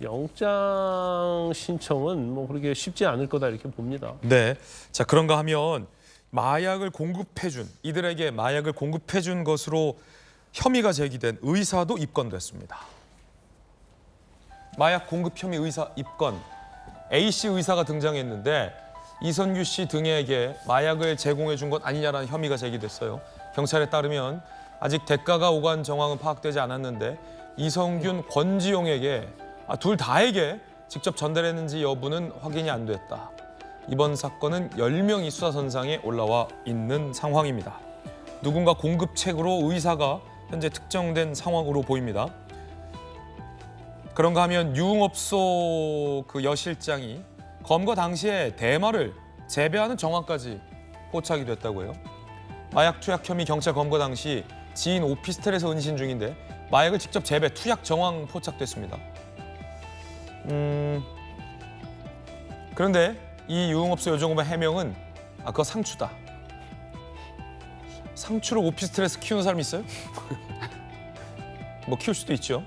영장 신청은 뭐 그렇게 쉽지 않을 거다 이렇게 봅니다. 네. 자, 그런가 하면 마약을 공급해준 이들에게 마약을 공급해준 것으로 혐의가 제기된 의사도 입건됐습니다. 마약 공급 혐의 의사 입건. A씨 의사가 등장했는데 이선규 씨 등에게 마약을 제공해 준 것 아니냐라는 혐의가 제기됐어요. 경찰에 따르면 아직 대가가 오간 정황은 파악되지 않았는데 이성균, 권지용에게 둘 다에게 직접 전달했는지 여부는 확인이 안 됐다. 이번 사건은 10명이 수사선상에 올라와 있는 상황입니다. 누군가 공급책으로 의사가 현재 특정된 상황으로 보입니다. 그런가 하면 유흥업소 그 여실장이 검거 당시에 대마를 재배하는 정황까지 포착이 됐다고 해요. 마약 투약 혐의 경찰 검거 당시 지인 오피스텔에서 은신 중인데 마약을 직접 재배, 투약 정황 포착됐습니다. 그런데 이 유흥업소 여종업의 해명은 그거 상추다. 상추를 오피스텔에서 키우는 사람이 있어요? 뭐 키울 수도 있죠.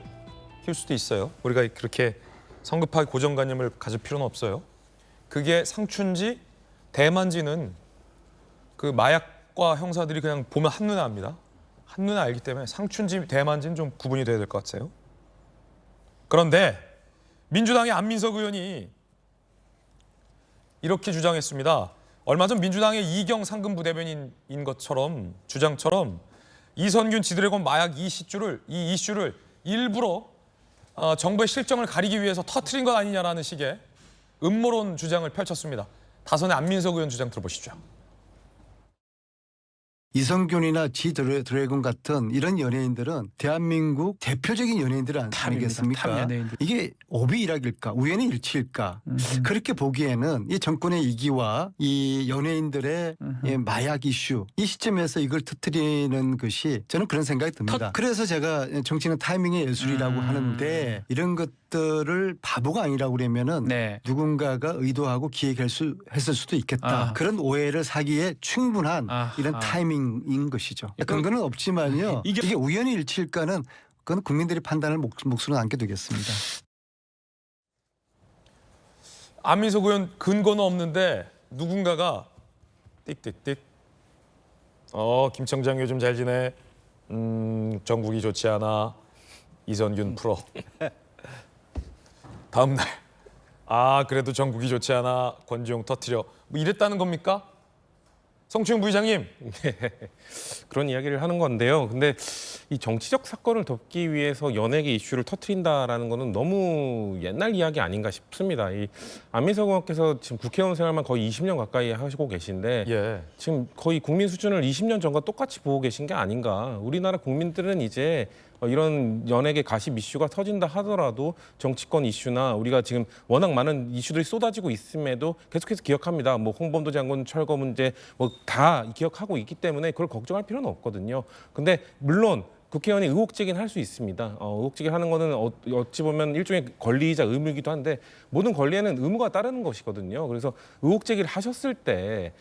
키울 수도 있어요. 우리가 그렇게 성급하게 고정관념을 가질 필요는 없어요. 그게 상추인지 대만지는 그 마약과 형사들이 그냥 보면 한눈에 압니다. 한눈에 알기 때문에 상추인지 대만지는 좀 구분이 돼야 될 것 같아요. 그런데 민주당의 안민석 의원이 이렇게 주장했습니다. 얼마 전 민주당의 이경 상근부대변인인 것처럼 주장처럼 이선균 지드래곤 마약 이 이슈를 일부러 정부의 실정을 가리기 위해서 터트린 것 아니냐라는 식의 음모론 주장을 펼쳤습니다. 다선의 안민석 의원 주장 들어보시죠. 이성균이나 지드래곤 같은 이런 연예인들은 대한민국 대표적인 연예인들 아니겠습니까? 이게 오비일학일까 우연의 일치일까? 그렇게 보기에는 이 정권의 이기와 이 연예인들의 마약 이슈 이 시점에서 이걸 터뜨리는 것이 저는 그런 생각이 듭니다. 그래서 제가 정치는 타이밍의 예술이라고 하는데 이런 것들을 바보가 아니라고 그러면은 누군가가 의도하고 기획했을 수도 있겠다. 그런 오해를 사기에 충분한 이런 타이밍 인 것이죠. 근거는 없지만요. 이게 우연히 일치일까는 그건 국민들이 판단을 몫으로 남게 되겠습니다. 안민석 의원 근거는 없는데 누군가가 띡띡띡 김 청장 요즘 잘 지내? 정국이 좋지 않아. 이선균 풀어. 다음 날 그래도 정국이 좋지 않아. 권지용 터뜨려. 뭐 이랬다는 겁니까? 성추행 부의장님. 그런 이야기를 하는 건데요. 근데 이 정치적 사건을 덮기 위해서 연예계 이슈를 터뜨린다라는 거는 너무 옛날 이야기 아닌가 싶습니다. 이 안민석 의원께서 지금 국회의원 생활만 거의 20년 가까이 하시고 계신데 지금 거의 국민 수준을 20년 전과 똑같이 보고 계신 게 아닌가. 우리나라 국민들은 이제 이런 연예계 가십 이슈가 터진다 하더라도 정치권 이슈나 우리가 지금 워낙 많은 이슈들이 쏟아지고 있음에도 계속해서 기억합니다. 뭐 홍범도 장군 철거 문제 뭐 다 기억하고 있기 때문에 그걸 걱정할 필요는 없거든요. 근데 물론 국회의원이 의혹제기는 할 수 있습니다. 의혹제기하는 거는 어찌 보면 일종의 권리이자 의무이기도 한데 모든 권리에는 의무가 따르는 것이거든요. 그래서 의혹제기를 하셨을 때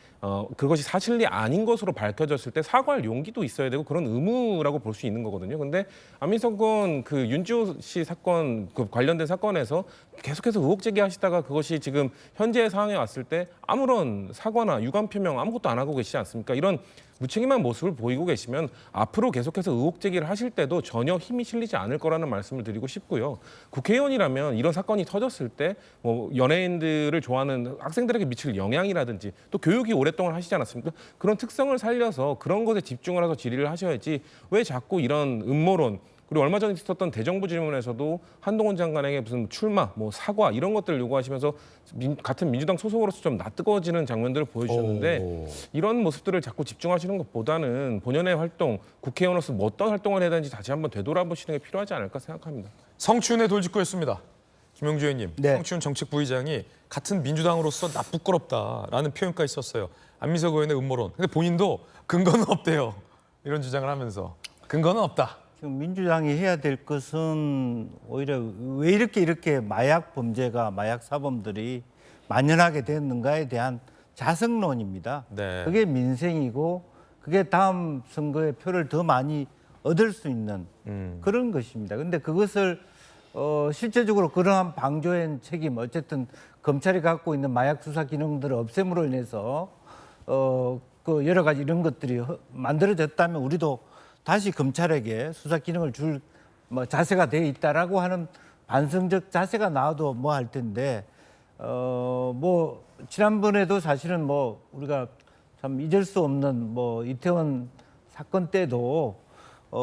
그것이 사실이 아닌 것으로 밝혀졌을 때 사과할 용기도 있어야 되고 그런 의무라고 볼 수 있는 거거든요. 근데 안민석 군 그 윤지호 씨 사건 그 관련된 사건에서 계속해서 의혹제기 하시다가 그것이 지금 현재 상황에 왔을 때 아무런 사과나 유감 표명 아무것도 안 하고 계시지 않습니까? 이런 무책임한 모습을 보이고 계시면 앞으로 계속해서 의혹 제기를 하실 때도 전혀 힘이 실리지 않을 거라는 말씀을 드리고 싶고요. 국회의원이라면 이런 사건이 터졌을 때 뭐 연예인들을 좋아하는 학생들에게 미칠 영향이라든지 또 교육이 오랫동안 하시지 않았습니까? 그런 특성을 살려서 그런 것에 집중을 해서 질의를 하셔야지 왜 자꾸 이런 음모론 그리고 얼마 전에 있었던 대정부 질문에서도 한동훈 장관에게 무슨 출마, 뭐 사과 이런 것들을 요구하시면서 같은 민주당 소속으로서 좀 낯뜨거워지는 장면들을 보여주셨는데 이런 모습들을 자꾸 집중하시는 것보다는 본연의 활동, 국회의원으로서 뭐 어떤 활동을 해야 되는지 다시 한번 되돌아보시는 게 필요하지 않을까 생각합니다. 성추윤의 돌직구였습니다. 김영주 의원님, 네. 성추윤 정책부의장이 같은 민주당으로서 나 부끄럽다라는 표현까지 썼어요. 안민석 의원의 음모론. 근데 본인도 근거는 없대요. 이런 주장을 하면서 근거는 없다. 지금 민주당이 해야 될 것은 오히려 왜 이렇게 마약 범죄가 마약 사범들이 만연하게 됐는가에 대한 자성론입니다. 네. 그게 민생이고 그게 다음 선거에 표를 더 많이 얻을 수 있는 그런 것입니다. 근데 그것을 실제적으로 그러한 방조의 책임 어쨌든 검찰이 갖고 있는 마약 수사 기능들을 없앰으로 인해서 그 여러 가지 이런 것들이 만들어졌다면 우리도 다시 검찰에게 수사 기능을 줄 자세가 되어 있다라고 하는 반성적 자세가 나와도 뭐 할 텐데 뭐 지난번에도 사실은 뭐 우리가 참 잊을 수 없는 뭐 이태원 사건 때도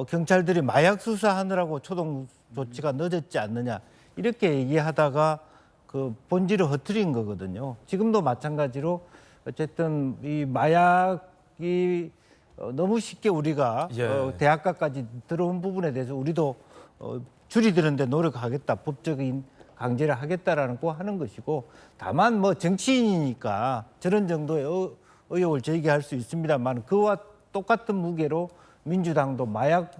경찰들이 마약 수사하느라고 초동 조치가 늦었지 않느냐 이렇게 얘기하다가 그 본질을 흐트린 거거든요. 지금도 마찬가지로 어쨌든 이 마약이 너무 쉽게 우리가 대학가까지 들어온 부분에 대해서 우리도 줄이드는 데 노력하겠다. 법적인 강제를 하겠다라는 거 하는 것이고 다만 뭐 정치인이니까 저런 정도의 의혹을 제기할 수 있습니다만 그와 똑같은 무게로 민주당도 마약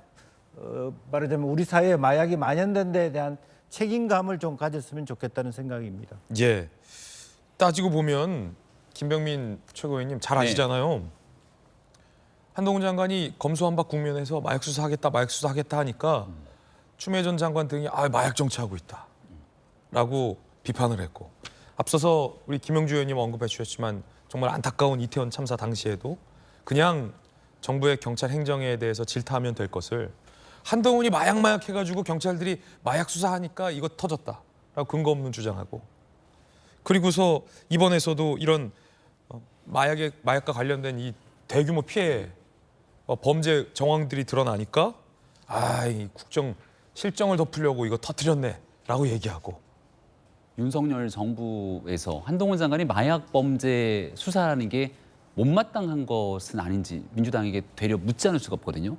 말하자면 우리 사회에 마약이 만연된 데에 대한 책임감을 좀 가졌으면 좋겠다는 생각입니다. 예. 따지고 보면 김병민 최고위원님 잘 아시잖아요. 한동훈 장관이 검수완박 국면에서 마약 수사하겠다 하니까 추미애 전 장관 등이 마약 정치하고 있다라고 비판을 했고 앞서서 우리 김영주 의원님 언급해 주셨지만 정말 안타까운 이태원 참사 당시에도 그냥 정부의 경찰 행정에 대해서 질타하면 될 것을 한동훈이 마약 해가지고 경찰들이 마약 수사하니까 이거 터졌다라고 근거 없는 주장하고 그리고서 이번에서도 이런 마약과 관련된 이 대규모 피해 범죄 정황들이 드러나니까 이 국정 실정을 덮으려고 이거 터뜨렸네라고 얘기하고 윤석열 정부에서 한동훈 장관이 마약 범죄 수사라는 게 못마땅한 것은 아닌지 민주당에게 되려 묻지 않을 수가 없거든요.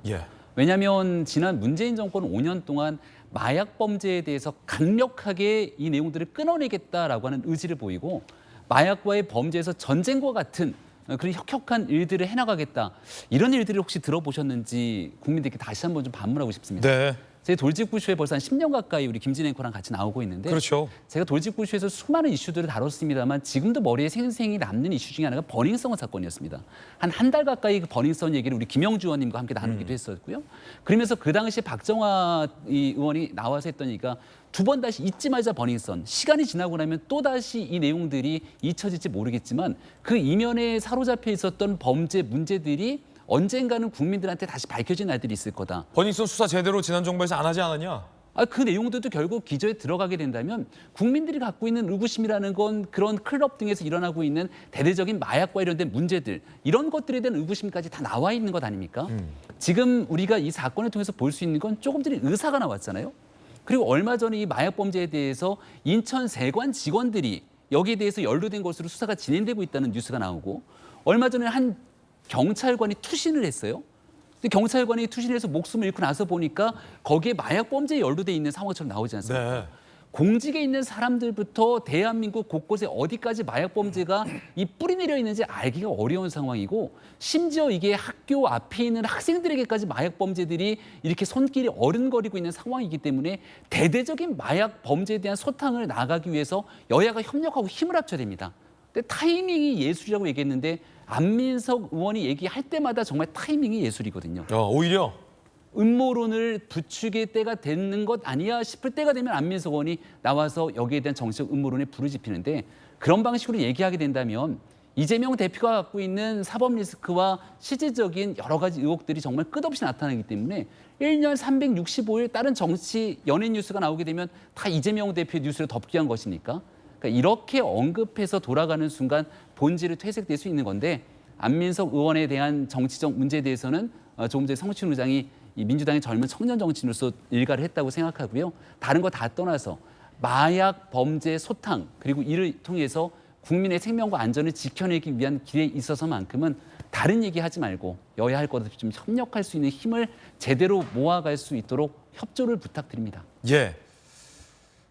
왜냐하면 지난 문재인 정권 5년 동안 마약 범죄에 대해서 강력하게 이 내용들을 끊어내겠다라고 하는 의지를 보이고 마약과의 범죄에서 전쟁과 같은 그런 혁혁한 일들을 해나가겠다. 이런 일들을 혹시 들어보셨는지 국민들께 다시 한번 좀 반문하고 싶습니다. 네. 제 돌직구쇼에 벌써 한 10년 가까이 우리 김진애 앵커랑 같이 나오고 있는데 그렇죠. 제가 돌직구쇼에서 수많은 이슈들을 다뤘습니다만 지금도 머리에 생생히 남는 이슈 중에 하나가 버닝썬 사건이었습니다. 한 달 가까이 그 버닝썬 얘기를 우리 김영주 의원님과 함께 나누기도 했었고요. 그러면서 그 당시 박정화 의원이 나와서 했던 얘기가 두 번 다시 잊지 말자 버닝썬. 시간이 지나고 나면 또다시 이 내용들이 잊혀질지 모르겠지만 그 이면에 사로잡혀 있었던 범죄 문제들이 언젠가는 국민들한테 다시 밝혀진 날들이 있을 거다. 버닝썬 수사 제대로 지난 정부에서 안 하지 않았냐? 그 내용들도 결국 기저에 들어가게 된다면 국민들이 갖고 있는 의구심이라는 건 그런 클럽 등에서 일어나고 있는 대대적인 마약과 관련된 문제들 이런 것들에 대한 의구심까지 다 나와 있는 것 아닙니까? 지금 우리가 이 사건을 통해서 볼 수 있는 건 조금 전에 의사가 나왔잖아요. 그리고 얼마 전에 이 마약 범죄에 대해서 인천 세관 직원들이 여기에 대해서 연루된 것으로 수사가 진행되고 있다는 뉴스가 나오고 얼마 전에 한 경찰관이 투신을 했어요. 근데 경찰관이 투신해서 목숨을 잃고 나서 보니까 거기에 마약 범죄에 연루돼 있는 상황처럼 나오지 않습니까? 공직에 있는 사람들부터 대한민국 곳곳에 어디까지 마약 범죄가 이 뿌리 내려 있는지 알기가 어려운 상황이고, 심지어 이게 학교 앞에 있는 학생들에게까지 마약 범죄들이 이렇게 손길이 어른거리고 있는 상황이기 때문에 대대적인 마약 범죄에 대한 소탕을 나가기 위해서 여야가 협력하고 힘을 합쳐야 됩니다. 근데 타이밍이 예술이라고 얘기했는데 안민석 의원이 얘기할 때마다 정말 타이밍이 예술이거든요. 오히려 음모론을 부추길 때가 되는 것 아니야 싶을 때가 되면 안민석 의원이 나와서 여기에 대한 정치적 음모론에 불을 지피는데, 그런 방식으로 얘기하게 된다면 이재명 대표가 갖고 있는 사법 리스크와 실질적인 여러 가지 의혹들이 정말 끝없이 나타나기 때문에 1년 365일 다른 정치 연예 뉴스가 나오게 되면 다 이재명 대표의 뉴스를 덮기 위한 것이니까, 그러니까 이렇게 언급해서 돌아가는 순간 본질이 퇴색될 수 있는 건데, 안민석 의원에 대한 정치적 문제에 대해서는 조금 전에 성춘 의장이 이 민주당의 젊은 청년 정치인으로서 일가를 했다고 생각하고요. 다른 거 다 떠나서 마약 범죄 소탕, 그리고 이를 통해서 국민의 생명과 안전을 지켜내기 위한 길에 있어서만큼은 다른 얘기하지 말고 여야 할 것 없이 좀 협력할 수 있는 힘을 제대로 모아갈 수 있도록 협조를 부탁드립니다. 예.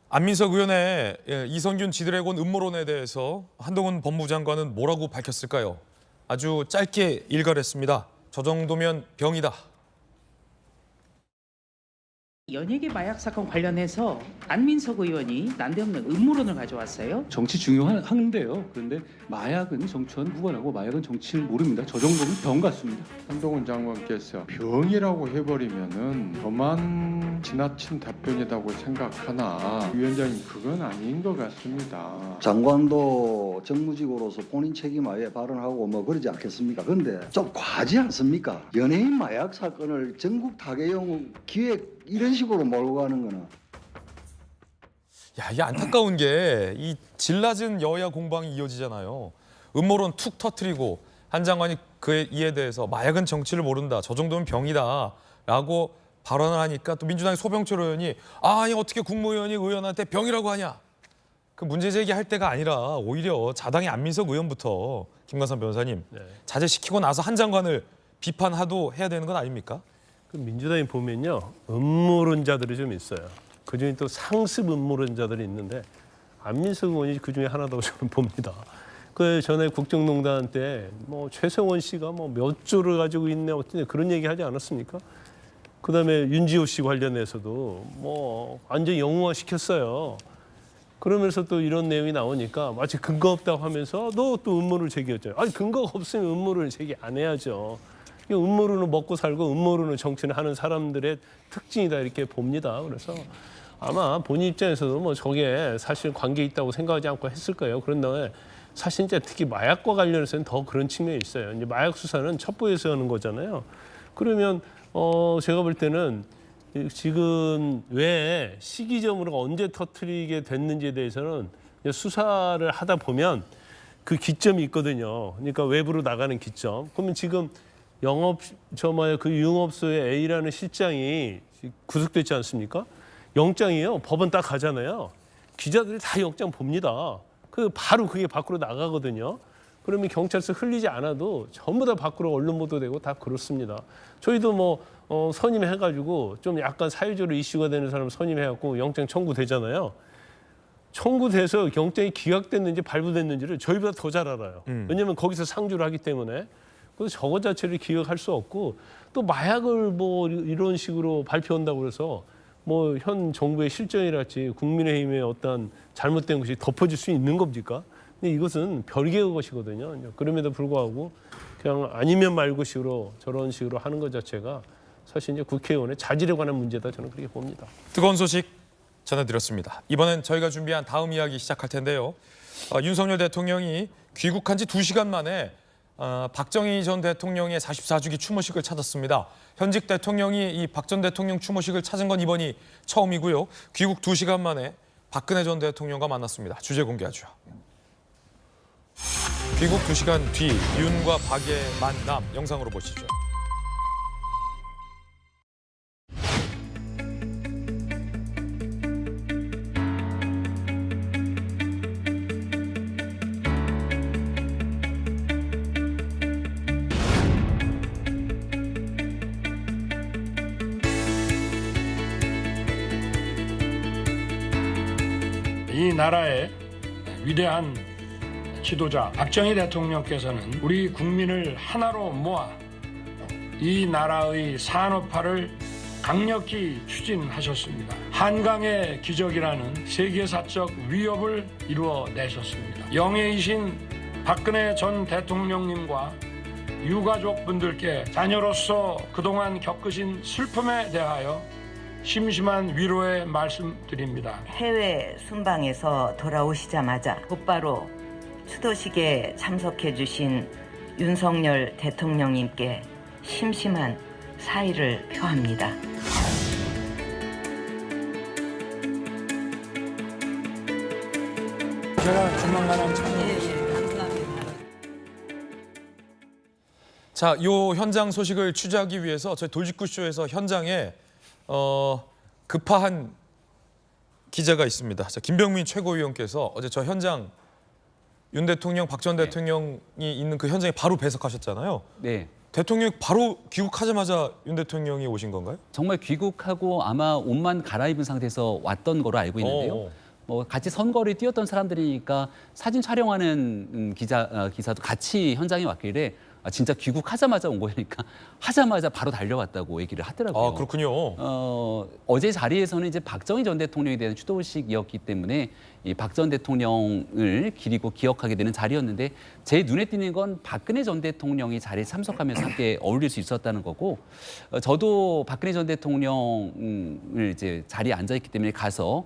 안민석 의원의 이성균 지드래곤 음모론에 대해서 한동훈 법무부 장관은 뭐라고 밝혔을까요? 아주 짧게 일갈했습니다. 저 정도면 병이다. 연예계 마약 사건 관련해서 안민석 의원이 난데없는 음모론을 가져왔어요. 정치 중요한데요. 그런데 마약은 정치와는 무관하고 마약은 정치를 모릅니다. 저 정도면 병 같습니다. 한동훈 장관께서 병이라고 해버리면은 저만 지나친 답변이라고 생각하나 위원장님 그건 아닌 것 같습니다. 장관도 정무직으로서 본인 책임하에 발언하고 뭐 그러지 않겠습니까? 근데 좀 과하지 않습니까? 연예인 마약 사건을 전국 타개용 기획 이런 식으로 몰고 가는 거는. 야, 이게 안타까운 게 이 질낮은 여야 공방이 이어지잖아요. 음모론 툭 터트리고 한 장관이 이에 대해서 마약은 정치를 모른다, 저 정도면 병이다라고 발언을 하니까 또 민주당의 소병철 의원이 아니 어떻게 국무위원이 의원한테 병이라고 하냐. 그 문제 제기할 때가 아니라 오히려 자당의 안민석 의원부터 김관삼 변호사님 자제시키고 나서 한 장관을 비판하도 해야 되는 건 아닙니까? 민주당이 보면요, 음모론자들이 좀 있어요. 그중에 또 상습 음모론자들이 있는데 안민석 의원이 그중에 하나라고 저는 봅니다. 그 전에 국정농단 때 뭐 최성원 씨가 뭐 몇 조를 가지고 있네 어떻게 그런 얘기 하지 않았습니까? 그다음에 윤지호 씨 관련해서도 뭐 완전 영웅화 시켰어요. 그러면서 또 이런 내용이 나오니까 마치 근거 없다고 하면서 또 음모를 제기했죠. 아니 근거가 없으면 음모를 제기 안 해야죠. 음모론은 먹고 살고 음모론은 정치를 하는 사람들의 특징이다 이렇게 봅니다. 그래서 아마 본인 입장에서도 뭐 저게 사실 관계 있다고 생각하지 않고 했을 거예요. 그런데 사실 이제 특히 마약과 관련해서는 더 그런 측면이 있어요. 이제 마약 수사는 첩보에서 하는 거잖아요. 그러면 제가 볼 때는 지금 왜 시기점으로 언제 터뜨리게 됐는지에 대해서는 수사를 하다 보면 그 기점이 있거든요. 그러니까 외부로 나가는 기점. 그러면 지금 그 유흥업소의 A라는 실장이 구속됐지 않습니까? 영장이요. 법원 딱 가잖아요. 기자들이 다 영장 봅니다. 바로 그게 밖으로 나가거든요. 그러면 경찰서 흘리지 않아도 전부 다 밖으로 언론 보도되고 다 그렇습니다. 저희도 뭐 선임해가지고 좀 약간 사회적으로 이슈가 되는 사람 선임해갖고 영장 청구되잖아요. 청구돼서 영장이 기각됐는지 발부됐는지를 저희보다 더 잘 알아요. 왜냐하면 거기서 상주를 하기 때문에. 그래서 저거 자체를 기억할 수 없고 또 마약을 뭐 이런 식으로 발표한다고 해서 뭐 현 정부의 실정이랄지 국민의힘의 어떤 잘못된 것이 덮어질 수 있는 겁니까? 근데 이것은 별개의 것이거든요. 그럼에도 불구하고 그냥 아니면 말고 식으로 저런 식으로 하는 것 자체가 사실 이제 국회의원의 자질에 관한 문제다 저는 그렇게 봅니다. 뜨거운 소식 전해드렸습니다. 이번엔 저희가 준비한 다음 이야기 시작할 텐데요. 윤석열 대통령이 귀국한 지 2시간 만에 박정희 전 대통령의 44주기 추모식을 찾았습니다. 현직 대통령이 이 박 전 대통령 추모식을 찾은 건 이번이 처음이고요. 귀국 2시간 만에 박근혜 전 대통령과 만났습니다. 주제 공개하죠. 귀국 2시간 뒤 윤과 박의 만남 영상으로 보시죠. 이 나라의 위대한 지도자 박정희 대통령께서는 우리 국민을 하나로 모아 이 나라의 산업화를 강력히 추진하셨습니다. 한강의 기적이라는 세계사적 위협을 이루어내셨습니다. 영예이신 박근혜 전 대통령님과 유가족분들께 자녀로서 그동안 겪으신 슬픔에 대하여 심심한 위로의 말씀드립니다. 해외 순방에서 돌아오시자마자 곧바로 추도식에 참석해 주신 윤석열 대통령님께 심심한 사의를 표합니다. 제가 조만간 한번 자, 요 현장 소식을 취재하기 위해서 저희 돌직구쇼에서 현장에 급파한 기자가 있습니다. 자, 김병민 최고위원께서 어제 저 현장 윤 대통령, 박 전 대통령이 있는 그 현장에 바로 배석하셨잖아요. 네. 대통령이 바로 귀국하자마자 윤 대통령이 오신 건가요? 정말 귀국하고 아마 옷만 갈아입은 상태에서 왔던 거로 알고 있는데요. 뭐 같이 선거를 뛰었던 사람들이니까 사진 촬영하는 기사도 같이 현장에 왔길래 진짜 귀국하자마자 온 거니까 하자마자 바로 달려왔다고 얘기를 하더라고요. 아, 그렇군요. 어제 자리에서는 이제 박정희 전 대통령에 대한 추도식이었기 때문에 이 박 전 대통령을 기리고 기억하게 되는 자리였는데 제 눈에 띄는 건 박근혜 전 대통령이 자리에 참석하면서 함께 어울릴 수 있었다는 거고 저도 박근혜 전 대통령을 이제 자리에 앉아 있기 때문에 가서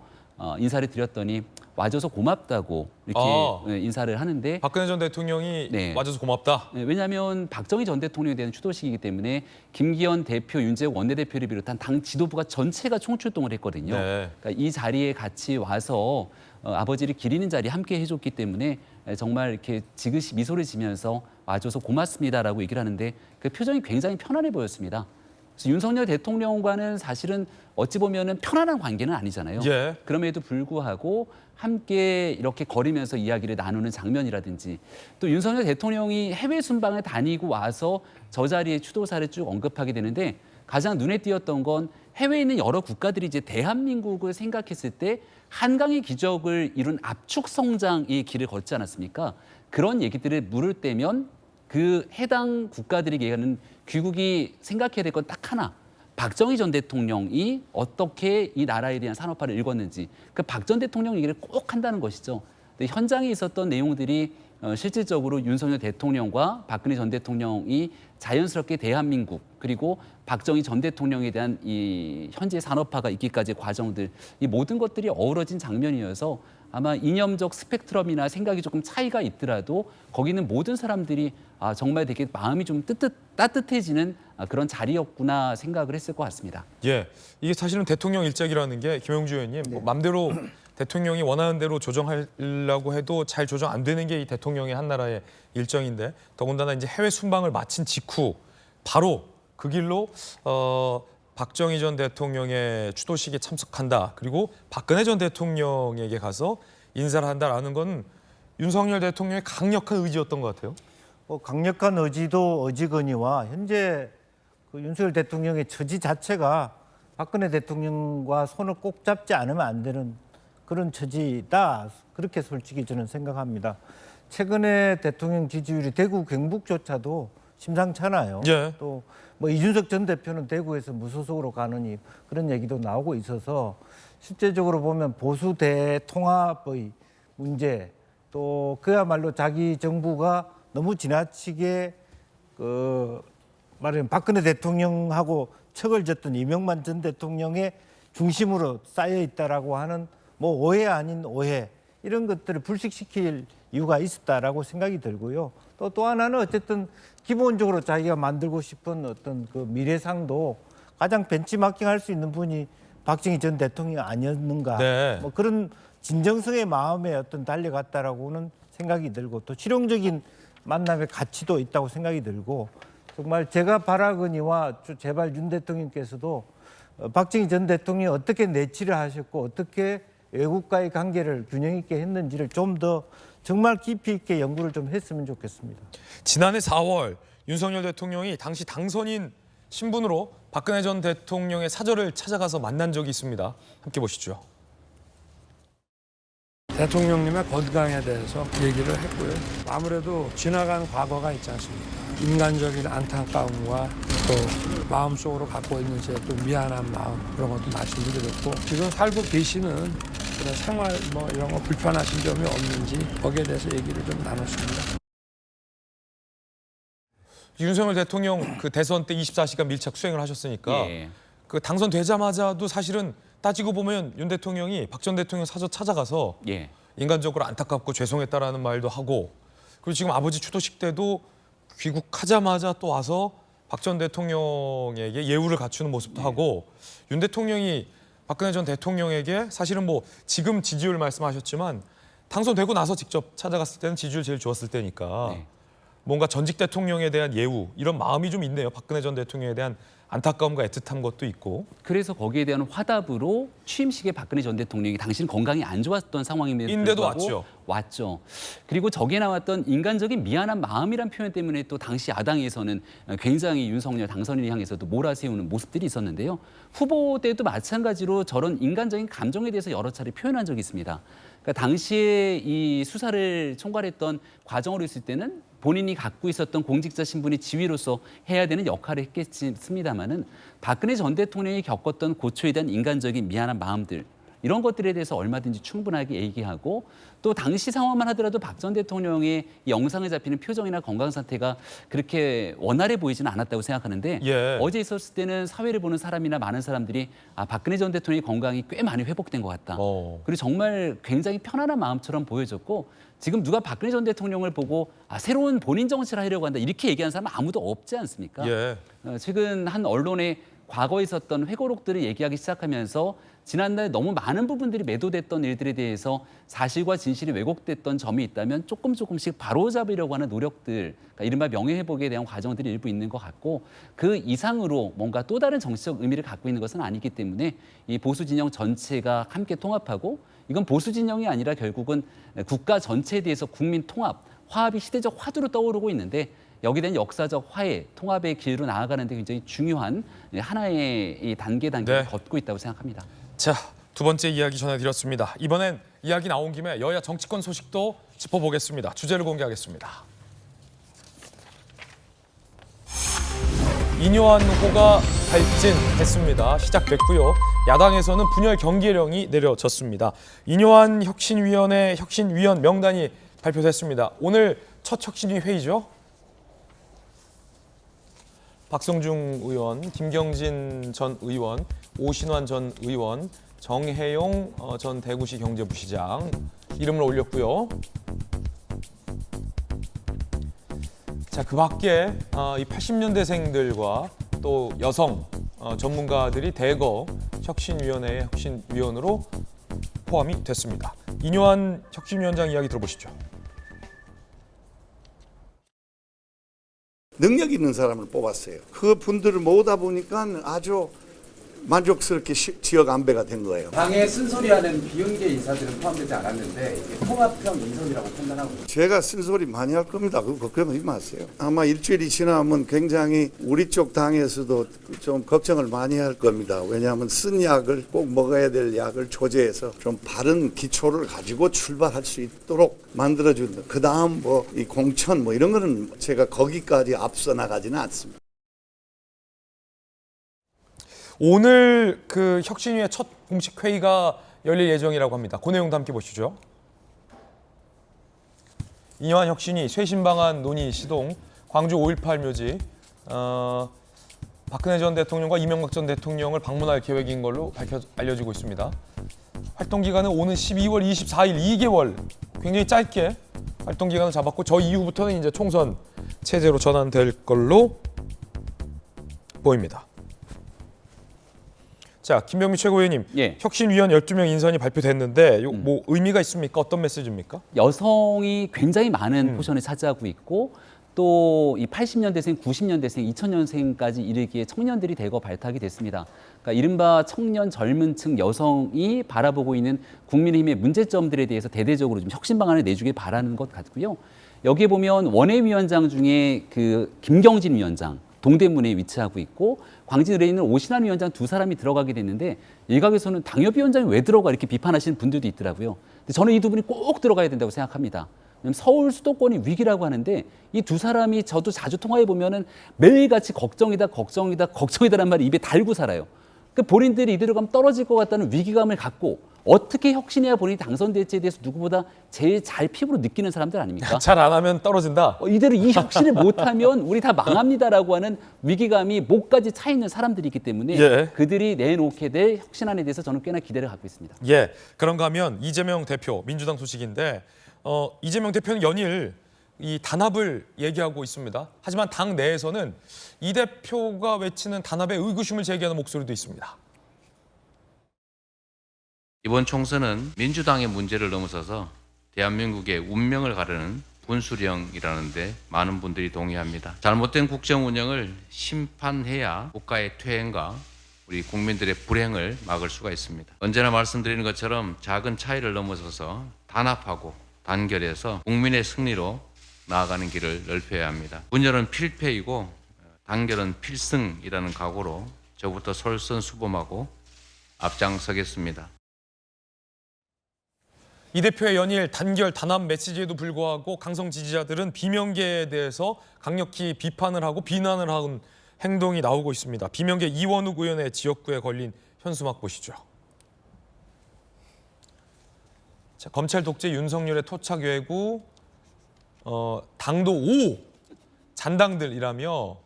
인사를 드렸더니 와줘서 고맙다고 이렇게 인사를 하는데 박근혜 전 대통령이 와줘서 고맙다. 네, 왜냐하면 박정희 전 대통령에 대한 추도식이기 때문에 김기현 대표, 윤재욱 원내대표를 비롯한 당 지도부가 전체가 총출동을 했거든요. 네. 그러니까 이 자리에 같이 와서 아버지를 기리는 자리에 함께 해줬기 때문에 정말 이렇게 지그시 미소를 지면서 와줘서 고맙습니다라고 얘기를 하는데 그 표정이 굉장히 편안해 보였습니다. 그래서 윤석열 대통령과는 사실은 어찌 보면은 편안한 관계는 아니잖아요. 예. 그럼에도 불구하고 함께 이렇게 거리면서 이야기를 나누는 장면이라든지 또 윤석열 대통령이 해외 순방을 다니고 와서 저 자리에 추도사를 쭉 언급하게 되는데 가장 눈에 띄었던 건 해외에 있는 여러 국가들이 이제 대한민국을 생각했을 때 한강의 기적을 이룬 압축 성장의 길을 걷지 않았습니까? 그런 얘기들을 물을 때면 그 해당 국가들이 얘기하는 귀국이 생각해야 될 건 딱 하나. 박정희 전 대통령이 어떻게 이 나라에 대한 산업화를 읽었는지 그 박 전 대통령 얘기를 꼭 한다는 것이죠. 근데 현장에 있었던 내용들이 실질적으로 윤석열 대통령과 박근혜 전 대통령이 자연스럽게 대한민국 그리고 박정희 전 대통령에 대한 이 현재 산업화가 있기까지의 과정들 이 모든 것들이 어우러진 장면이어서 아마 이념적 스펙트럼이나 생각이 조금 차이가 있더라도 거기는 모든 사람들이 정말 되게 마음이 좀 따뜻해지는 그런 자리였구나 생각을 했을 것 같습니다. 예, 이게 사실은 대통령 일정이라는 게 김영주 의원님 뭐 맘대로 대통령이 원하는 대로 조정하려고 해도 잘 조정 안 되는 게 이 대통령의 한 나라의 일정인데 더군다나 이제 해외 순방을 마친 직후 바로 그 길로 박정희 전 대통령의 추도식에 참석한다. 그리고 박근혜 전 대통령에게 가서 인사를 한다라는 건 윤석열 대통령의 강력한 의지였던 것 같아요. 강력한 의지도 의지거니와 현재 그 윤석열 대통령의 처지 자체가 박근혜 대통령과 손을 꼭 잡지 않으면 안 되는 그런 처지다. 그렇게 솔직히 저는 생각합니다. 최근에 대통령 지지율이 대구 경북조차도 심상찮아요. 예. 또 뭐 이준석 전 대표는 대구에서 무소속으로 가느니 그런 얘기도 나오고 있어서 실제적으로 보면 보수 대통합의 문제 또 그야말로 자기 정부가 너무 지나치게 말하면 박근혜 대통령하고 척을 졌던 이명만 전 대통령의 중심으로 쌓여 있다라고 하는 뭐 오해 아닌 오해 이런 것들을 불식시킬 이유가 있었다라고 생각이 들고요. 또 하나는 어쨌든 기본적으로 자기가 만들고 싶은 어떤 그 미래상도 가장 벤치마킹할 수 있는 분이 박정희 전 대통령이 아니었는가. 네. 뭐 그런 진정성의 마음에 어떤 달려갔다라고는 생각이 들고 또 실용적인 만남의 가치도 있다고 생각이 들고 정말 제가 바라거니와 제발 윤 대통령께서도 박정희 전 대통령이 어떻게 내치를 하셨고 어떻게 외국과의 관계를 균형 있게 했는지를 좀 더 정말 깊이 있게 연구를 좀 했으면 좋겠습니다. 지난해 4월 윤석열 대통령이 당시 당선인 신분으로 박근혜 전 대통령의 사저를 찾아가서 만난 적이 있습니다. 함께 보시죠. 대통령님의 건강에 대해서 얘기를 했고요. 아무래도 지나간 과거가 있지 않습니까? 인간적인 안타까움과 또 마음속으로 갖고 있는 제 또 미안한 마음 그런 것도 말씀을 드렸고 지금 살고 계시는 그런 생활 뭐 이런 거 불편하신 점이 없는지 거기에 대해서 얘기를 좀 나눴습니다. 윤석열 대통령 그 대선 때 24시간 밀착 수행을 하셨으니까 예. 그 당선되자마자도 사실은 따지고 보면 윤 대통령이 박 전 대통령 사저 찾아가서 예. 인간적으로 안타깝고 죄송했다라는 말도 하고 그리고 지금 아버지 추도식 때도 귀국하자마자 또 와서 박 전 대통령에게 예우를 갖추는 모습도 하고 윤 대통령이 박근혜 전 대통령에게 사실은 뭐 지금 지지율 말씀하셨지만 당선되고 나서 직접 찾아갔을 때는 지지율 제일 좋았을 때니까 뭔가 전직 대통령에 대한 예우 이런 마음이 좀 있네요. 박근혜 전 대통령에 대한 안타까움과 애틋한 것도 있고. 그래서 거기에 대한 화답으로 취임식에 박근혜 전 대통령이 당신 건강이 안 좋았던 상황임에도 인데도 불구하고 왔죠. 그리고 저기에 나왔던 인간적인 미안한 마음이란 표현 때문에 또 당시 야당에서는 굉장히 윤석열 당선인을 향해서도 몰아세우는 모습들이 있었는데요. 후보 때도 마찬가지로 저런 인간적인 감정에 대해서 여러 차례 표현한 적이 있습니다. 그러니까 당시에 이 수사를 총괄했던 과정으로 있을 때는 본인이 갖고 있었던 공직자 신분이 지위로서 해야 되는 역할을 했겠습니다마는 박근혜 전 대통령이 겪었던 고초에 대한 인간적인 미안한 마음들 이런 것들에 대해서 얼마든지 충분하게 얘기하고 또 당시 상황만 하더라도 박 전 대통령의 이 영상에 잡히는 표정이나 건강 상태가 그렇게 원활해 보이지는 않았다고 생각하는데 어제 있었을 때는 사회를 보는 사람이나 많은 사람들이 아, 박근혜 전 대통령의 건강이 꽤 많이 회복된 것 같다. 그리고 정말 굉장히 편안한 마음처럼 보여졌고 지금 누가 박근혜 전 대통령을 보고 아, 새로운 본인 정치를 하려고 한다 이렇게 얘기하는 사람은 아무도 없지 않습니까? 최근 한 언론에 과거에 있었던 회고록들을 얘기하기 시작하면서 지난달 너무 많은 부분들이 매도됐던 일들에 대해서 사실과 진실이 왜곡됐던 점이 있다면 조금씩 바로잡으려고 하는 노력들, 그러니까 이른바 명예회복에 대한 과정들이 일부 있는 것 같고 그 이상으로 뭔가 또 다른 정치적 의미를 갖고 있는 것은 아니기 때문에 이 보수 진영 전체가 함께 통합하고 이건 보수 진영이 아니라 결국은 국가 전체에 대해서 국민 통합, 화합이 시대적 화두로 떠오르고 있는데 여기에 대한 역사적 화해, 통합의 길로 나아가는 데 굉장히 중요한 하나의 이 단계를 걷고 있다고 생각합니다. 자, 두 번째 이야기 전해드렸습니다. 이번엔 이야기 나온 김에 여야 정치권 소식도 짚어보겠습니다. 주제를 공개하겠습니다. 인요한호가 발진했습니다. 시작됐고요. 야당에서는 분열 경계령이 내려졌습니다. 인요한 혁신위원회 혁신위원 명단이 발표됐습니다. 오늘 첫 혁신위 회의죠. 박성중 의원, 김경진 전 의원, 오신환 전 의원, 정혜용 전 대구시 경제부시장 이름을 올렸고요. 자, 그 밖에 이 80년대생들과 또 여성 전문가들이 대거 혁신위원회의 혁신위원으로 포함이 됐습니다. 인요한 혁신위원장 이야기 들어보시죠. 능력 있는 사람을 뽑았어요. 그 분들을 모으다 보니까 아주 만족스럽게 지역 안배가 된 거예요. 당에 쓴소리하는 비윤계 인사들은 포함되지 않았는데 이게 통합형 인선이라고 판단하고 제가 쓴소리 많이 할 겁니다. 그거 걱정하지 마세요. 아마 일주일이 지나면 굉장히 우리 쪽 당에서도 좀 걱정을 많이 할 겁니다. 왜냐하면 쓴 약을 꼭 먹어야 될 약을 조제해서 좀 바른 기초를 가지고 출발할 수 있도록 만들어준다. 그 다음 뭐 이 공천 뭐 이런 거는 제가 거기까지 앞서 나가지는 않습니다. 오늘 그 혁신위의 첫 공식 회의가 열릴 예정이라고 합니다. 그 내용도 함께 보시죠. 인요한 혁신위 쇄신 방안 논의 시동, 광주 5.18 묘지, 박근혜 전 대통령과 이명박 전 대통령을 방문할 계획인 걸로 알려지고 있습니다. 활동 기간은 오는 12월 24일 2개월, 굉장히 짧게 활동 기간을 잡았고 저 이후부터는 이제 총선 체제로 전환될 걸로 보입니다. 자, 김병미 최고위원님, 혁신위원 12명 인선이 발표됐는데 뭐 의미가 있습니까? 어떤 메시지입니까? 여성이 굉장히 많은 포션을 차지하고 있고 또 이 80년대생, 90년대생, 2000년생까지 이르기에 청년들이 대거 발탁이 됐습니다. 그러니까 이른바 청년 젊은 층 여성이 바라보고 있는 국민의힘의 문제점들에 대해서 대대적으로 좀 혁신 방안을 내주길 바라는 것 같고요. 여기에 보면 원외위원장 중에 그 김경진 위원장, 동대문에 위치하고 있고 광진을에 있는 오신환 위원장 두 사람이 들어가게 됐는데 일각에서는 당협위원장이 왜 들어가 이렇게 비판하시는 분들도 있더라고요. 근데 저는 이 두 분이 꼭 들어가야 된다고 생각합니다. 왜냐면 서울 수도권이 위기라고 하는데 이 두 사람이 저도 자주 통화해 보면은 매일같이 걱정이다라는 말을 입에 달고 살아요. 그러니까 본인들이 이대로 가면 떨어질 것 같다는 위기감을 갖고 어떻게 혁신해야 본인이 당선될지에 대해서 누구보다 제일 잘 피부로 느끼는 사람들 아닙니까? 잘 안 하면 떨어진다. 이대로 이 혁신을 못하면 우리 다 망합니다라고 하는 위기감이 목까지 차 있는 사람들이기 때문에 예. 그들이 내놓게 될 혁신안에 대해서 저는 꽤나 기대를 갖고 있습니다. 예, 그런가 하면 이재명 대표, 민주당 소식인데 이재명 대표는 연일 이 단합을 얘기하고 있습니다. 하지만 당 내에서는 이 대표가 외치는 단합에 의구심을 제기하는 목소리도 있습니다. 이번 총선은 민주당의 문제를 넘어서서 대한민국의 운명을 가르는 분수령이라는데 많은 분들이 동의합니다. 잘못된 국정 운영을 심판해야 국가의 퇴행과 우리 국민들의 불행을 막을 수가 있습니다. 언제나 말씀드리는 것처럼 작은 차이를 넘어서서 단합하고 단결해서 국민의 승리로 나아가는 길을 넓혀야 합니다. 분열은 필패이고 단결은 필승이라는 각오로 저부터 솔선수범하고 앞장서겠습니다. 이 대표의 연일 단결 단합 메시지에도 불구하고 강성 지지자들은 비명계에 대해서 강력히 비판을 하고 비난을 하는 행동이 나오고 있습니다. 비명계 이원욱 의원의 지역구에 걸린 현수막 보시죠. 자, 검찰 독재 윤석열의 토착 외구 당도 5 잔당들이라며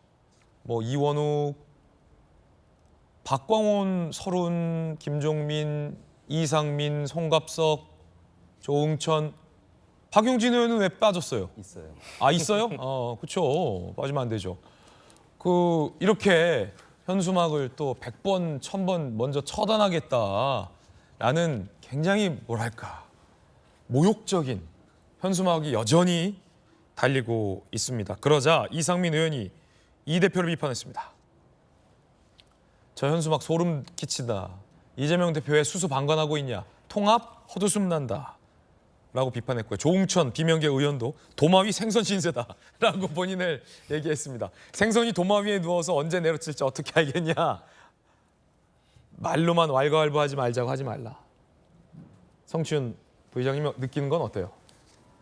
뭐 이원욱, 박광온, 서른, 김종민, 이상민, 송갑석, 조응천, 박용진 의원은 왜 빠졌어요? 있어요. 아, 있어요? 그렇죠. 빠지면 안 되죠. 이렇게 현수막을 또 100번, 1000번 먼저 처단하겠다라는 굉장히 뭐랄까 모욕적인 현수막이 여전히 달리고 있습니다. 그러자 이상민 의원이 이 대표를 비판했습니다. 저 현수막 소름 끼친다. 이재명 대표의 수수방관하고 있냐. 통합 헛웃음 난다. 라고 비판했고요. 조응천 비명계 의원도 도마 위 생선 신세다라고 본인을 얘기했습니다. 생선이 도마 위에 누워서 언제 내려칠지 어떻게 알겠냐. 말로만 왈가왈부하지 말자고 하지 말라. 성춘 부의장님 느끼는 건 어때요?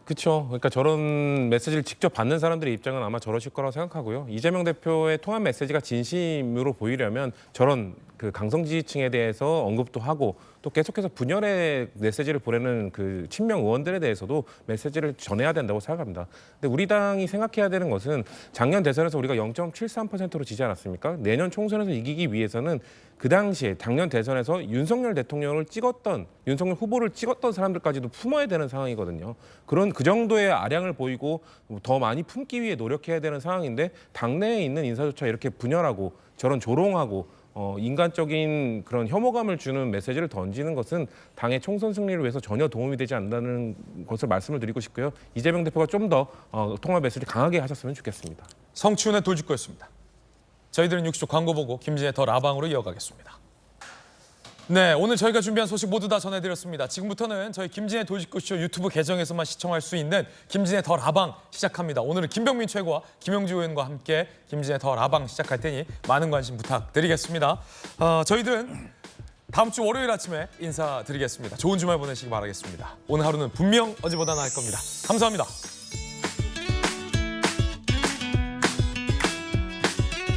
그렇죠. 그러니까 저런 메시지를 직접 받는 사람들의 입장은 아마 저러실 거라고 생각하고요. 이재명 대표의 통합 메시지가 진심으로 보이려면 저런 그 강성 지지층에 대해서 언급도 하고 또 계속해서 분열의 메시지를 보내는 그 친명 의원들에 대해서도 메시지를 전해야 된다고 생각합니다. 근데 우리 당이 생각해야 되는 것은 작년 대선에서 우리가 0.73%로 지지 않았습니까? 내년 총선에서 이기기 위해서는 그 당시에 작년 대선에서 윤석열 대통령을 찍었던 윤석열 후보를 찍었던 사람들까지도 품어야 되는 상황이거든요. 그 정도의 아량을 보이고 더 많이 품기 위해 노력해야 되는 상황인데 당내에 있는 인사조차 이렇게 분열하고 저런 조롱하고 인간적인 그런 혐오감을 주는 메시지를 던지는 것은 당의 총선 승리를 위해서 전혀 도움이 되지 않는다는 것을 말씀을 드리고 싶고요. 이재명 대표가 좀 더 통합 메시지를 강하게 하셨으면 좋겠습니다. 성춘의 돌직구였습니다. 저희들은 60초 광고 보고 김진의 더 라방으로 이어가겠습니다. 네, 오늘 저희가 준비한 소식 모두 다 전해드렸습니다. 지금부터는 저희 김진의 돌직구쇼 유튜브 계정에서만 시청할 수 있는 김진의 더 라방 시작합니다. 오늘은 김병민 최고와 김영주 의원과 함께 김진의 더 라방 시작할 테니 많은 관심 부탁드리겠습니다. 저희들은 다음 주 월요일 아침에 인사드리겠습니다. 좋은 주말 보내시기 바라겠습니다. 오늘 하루는 분명 어제보다 나을 겁니다. 감사합니다.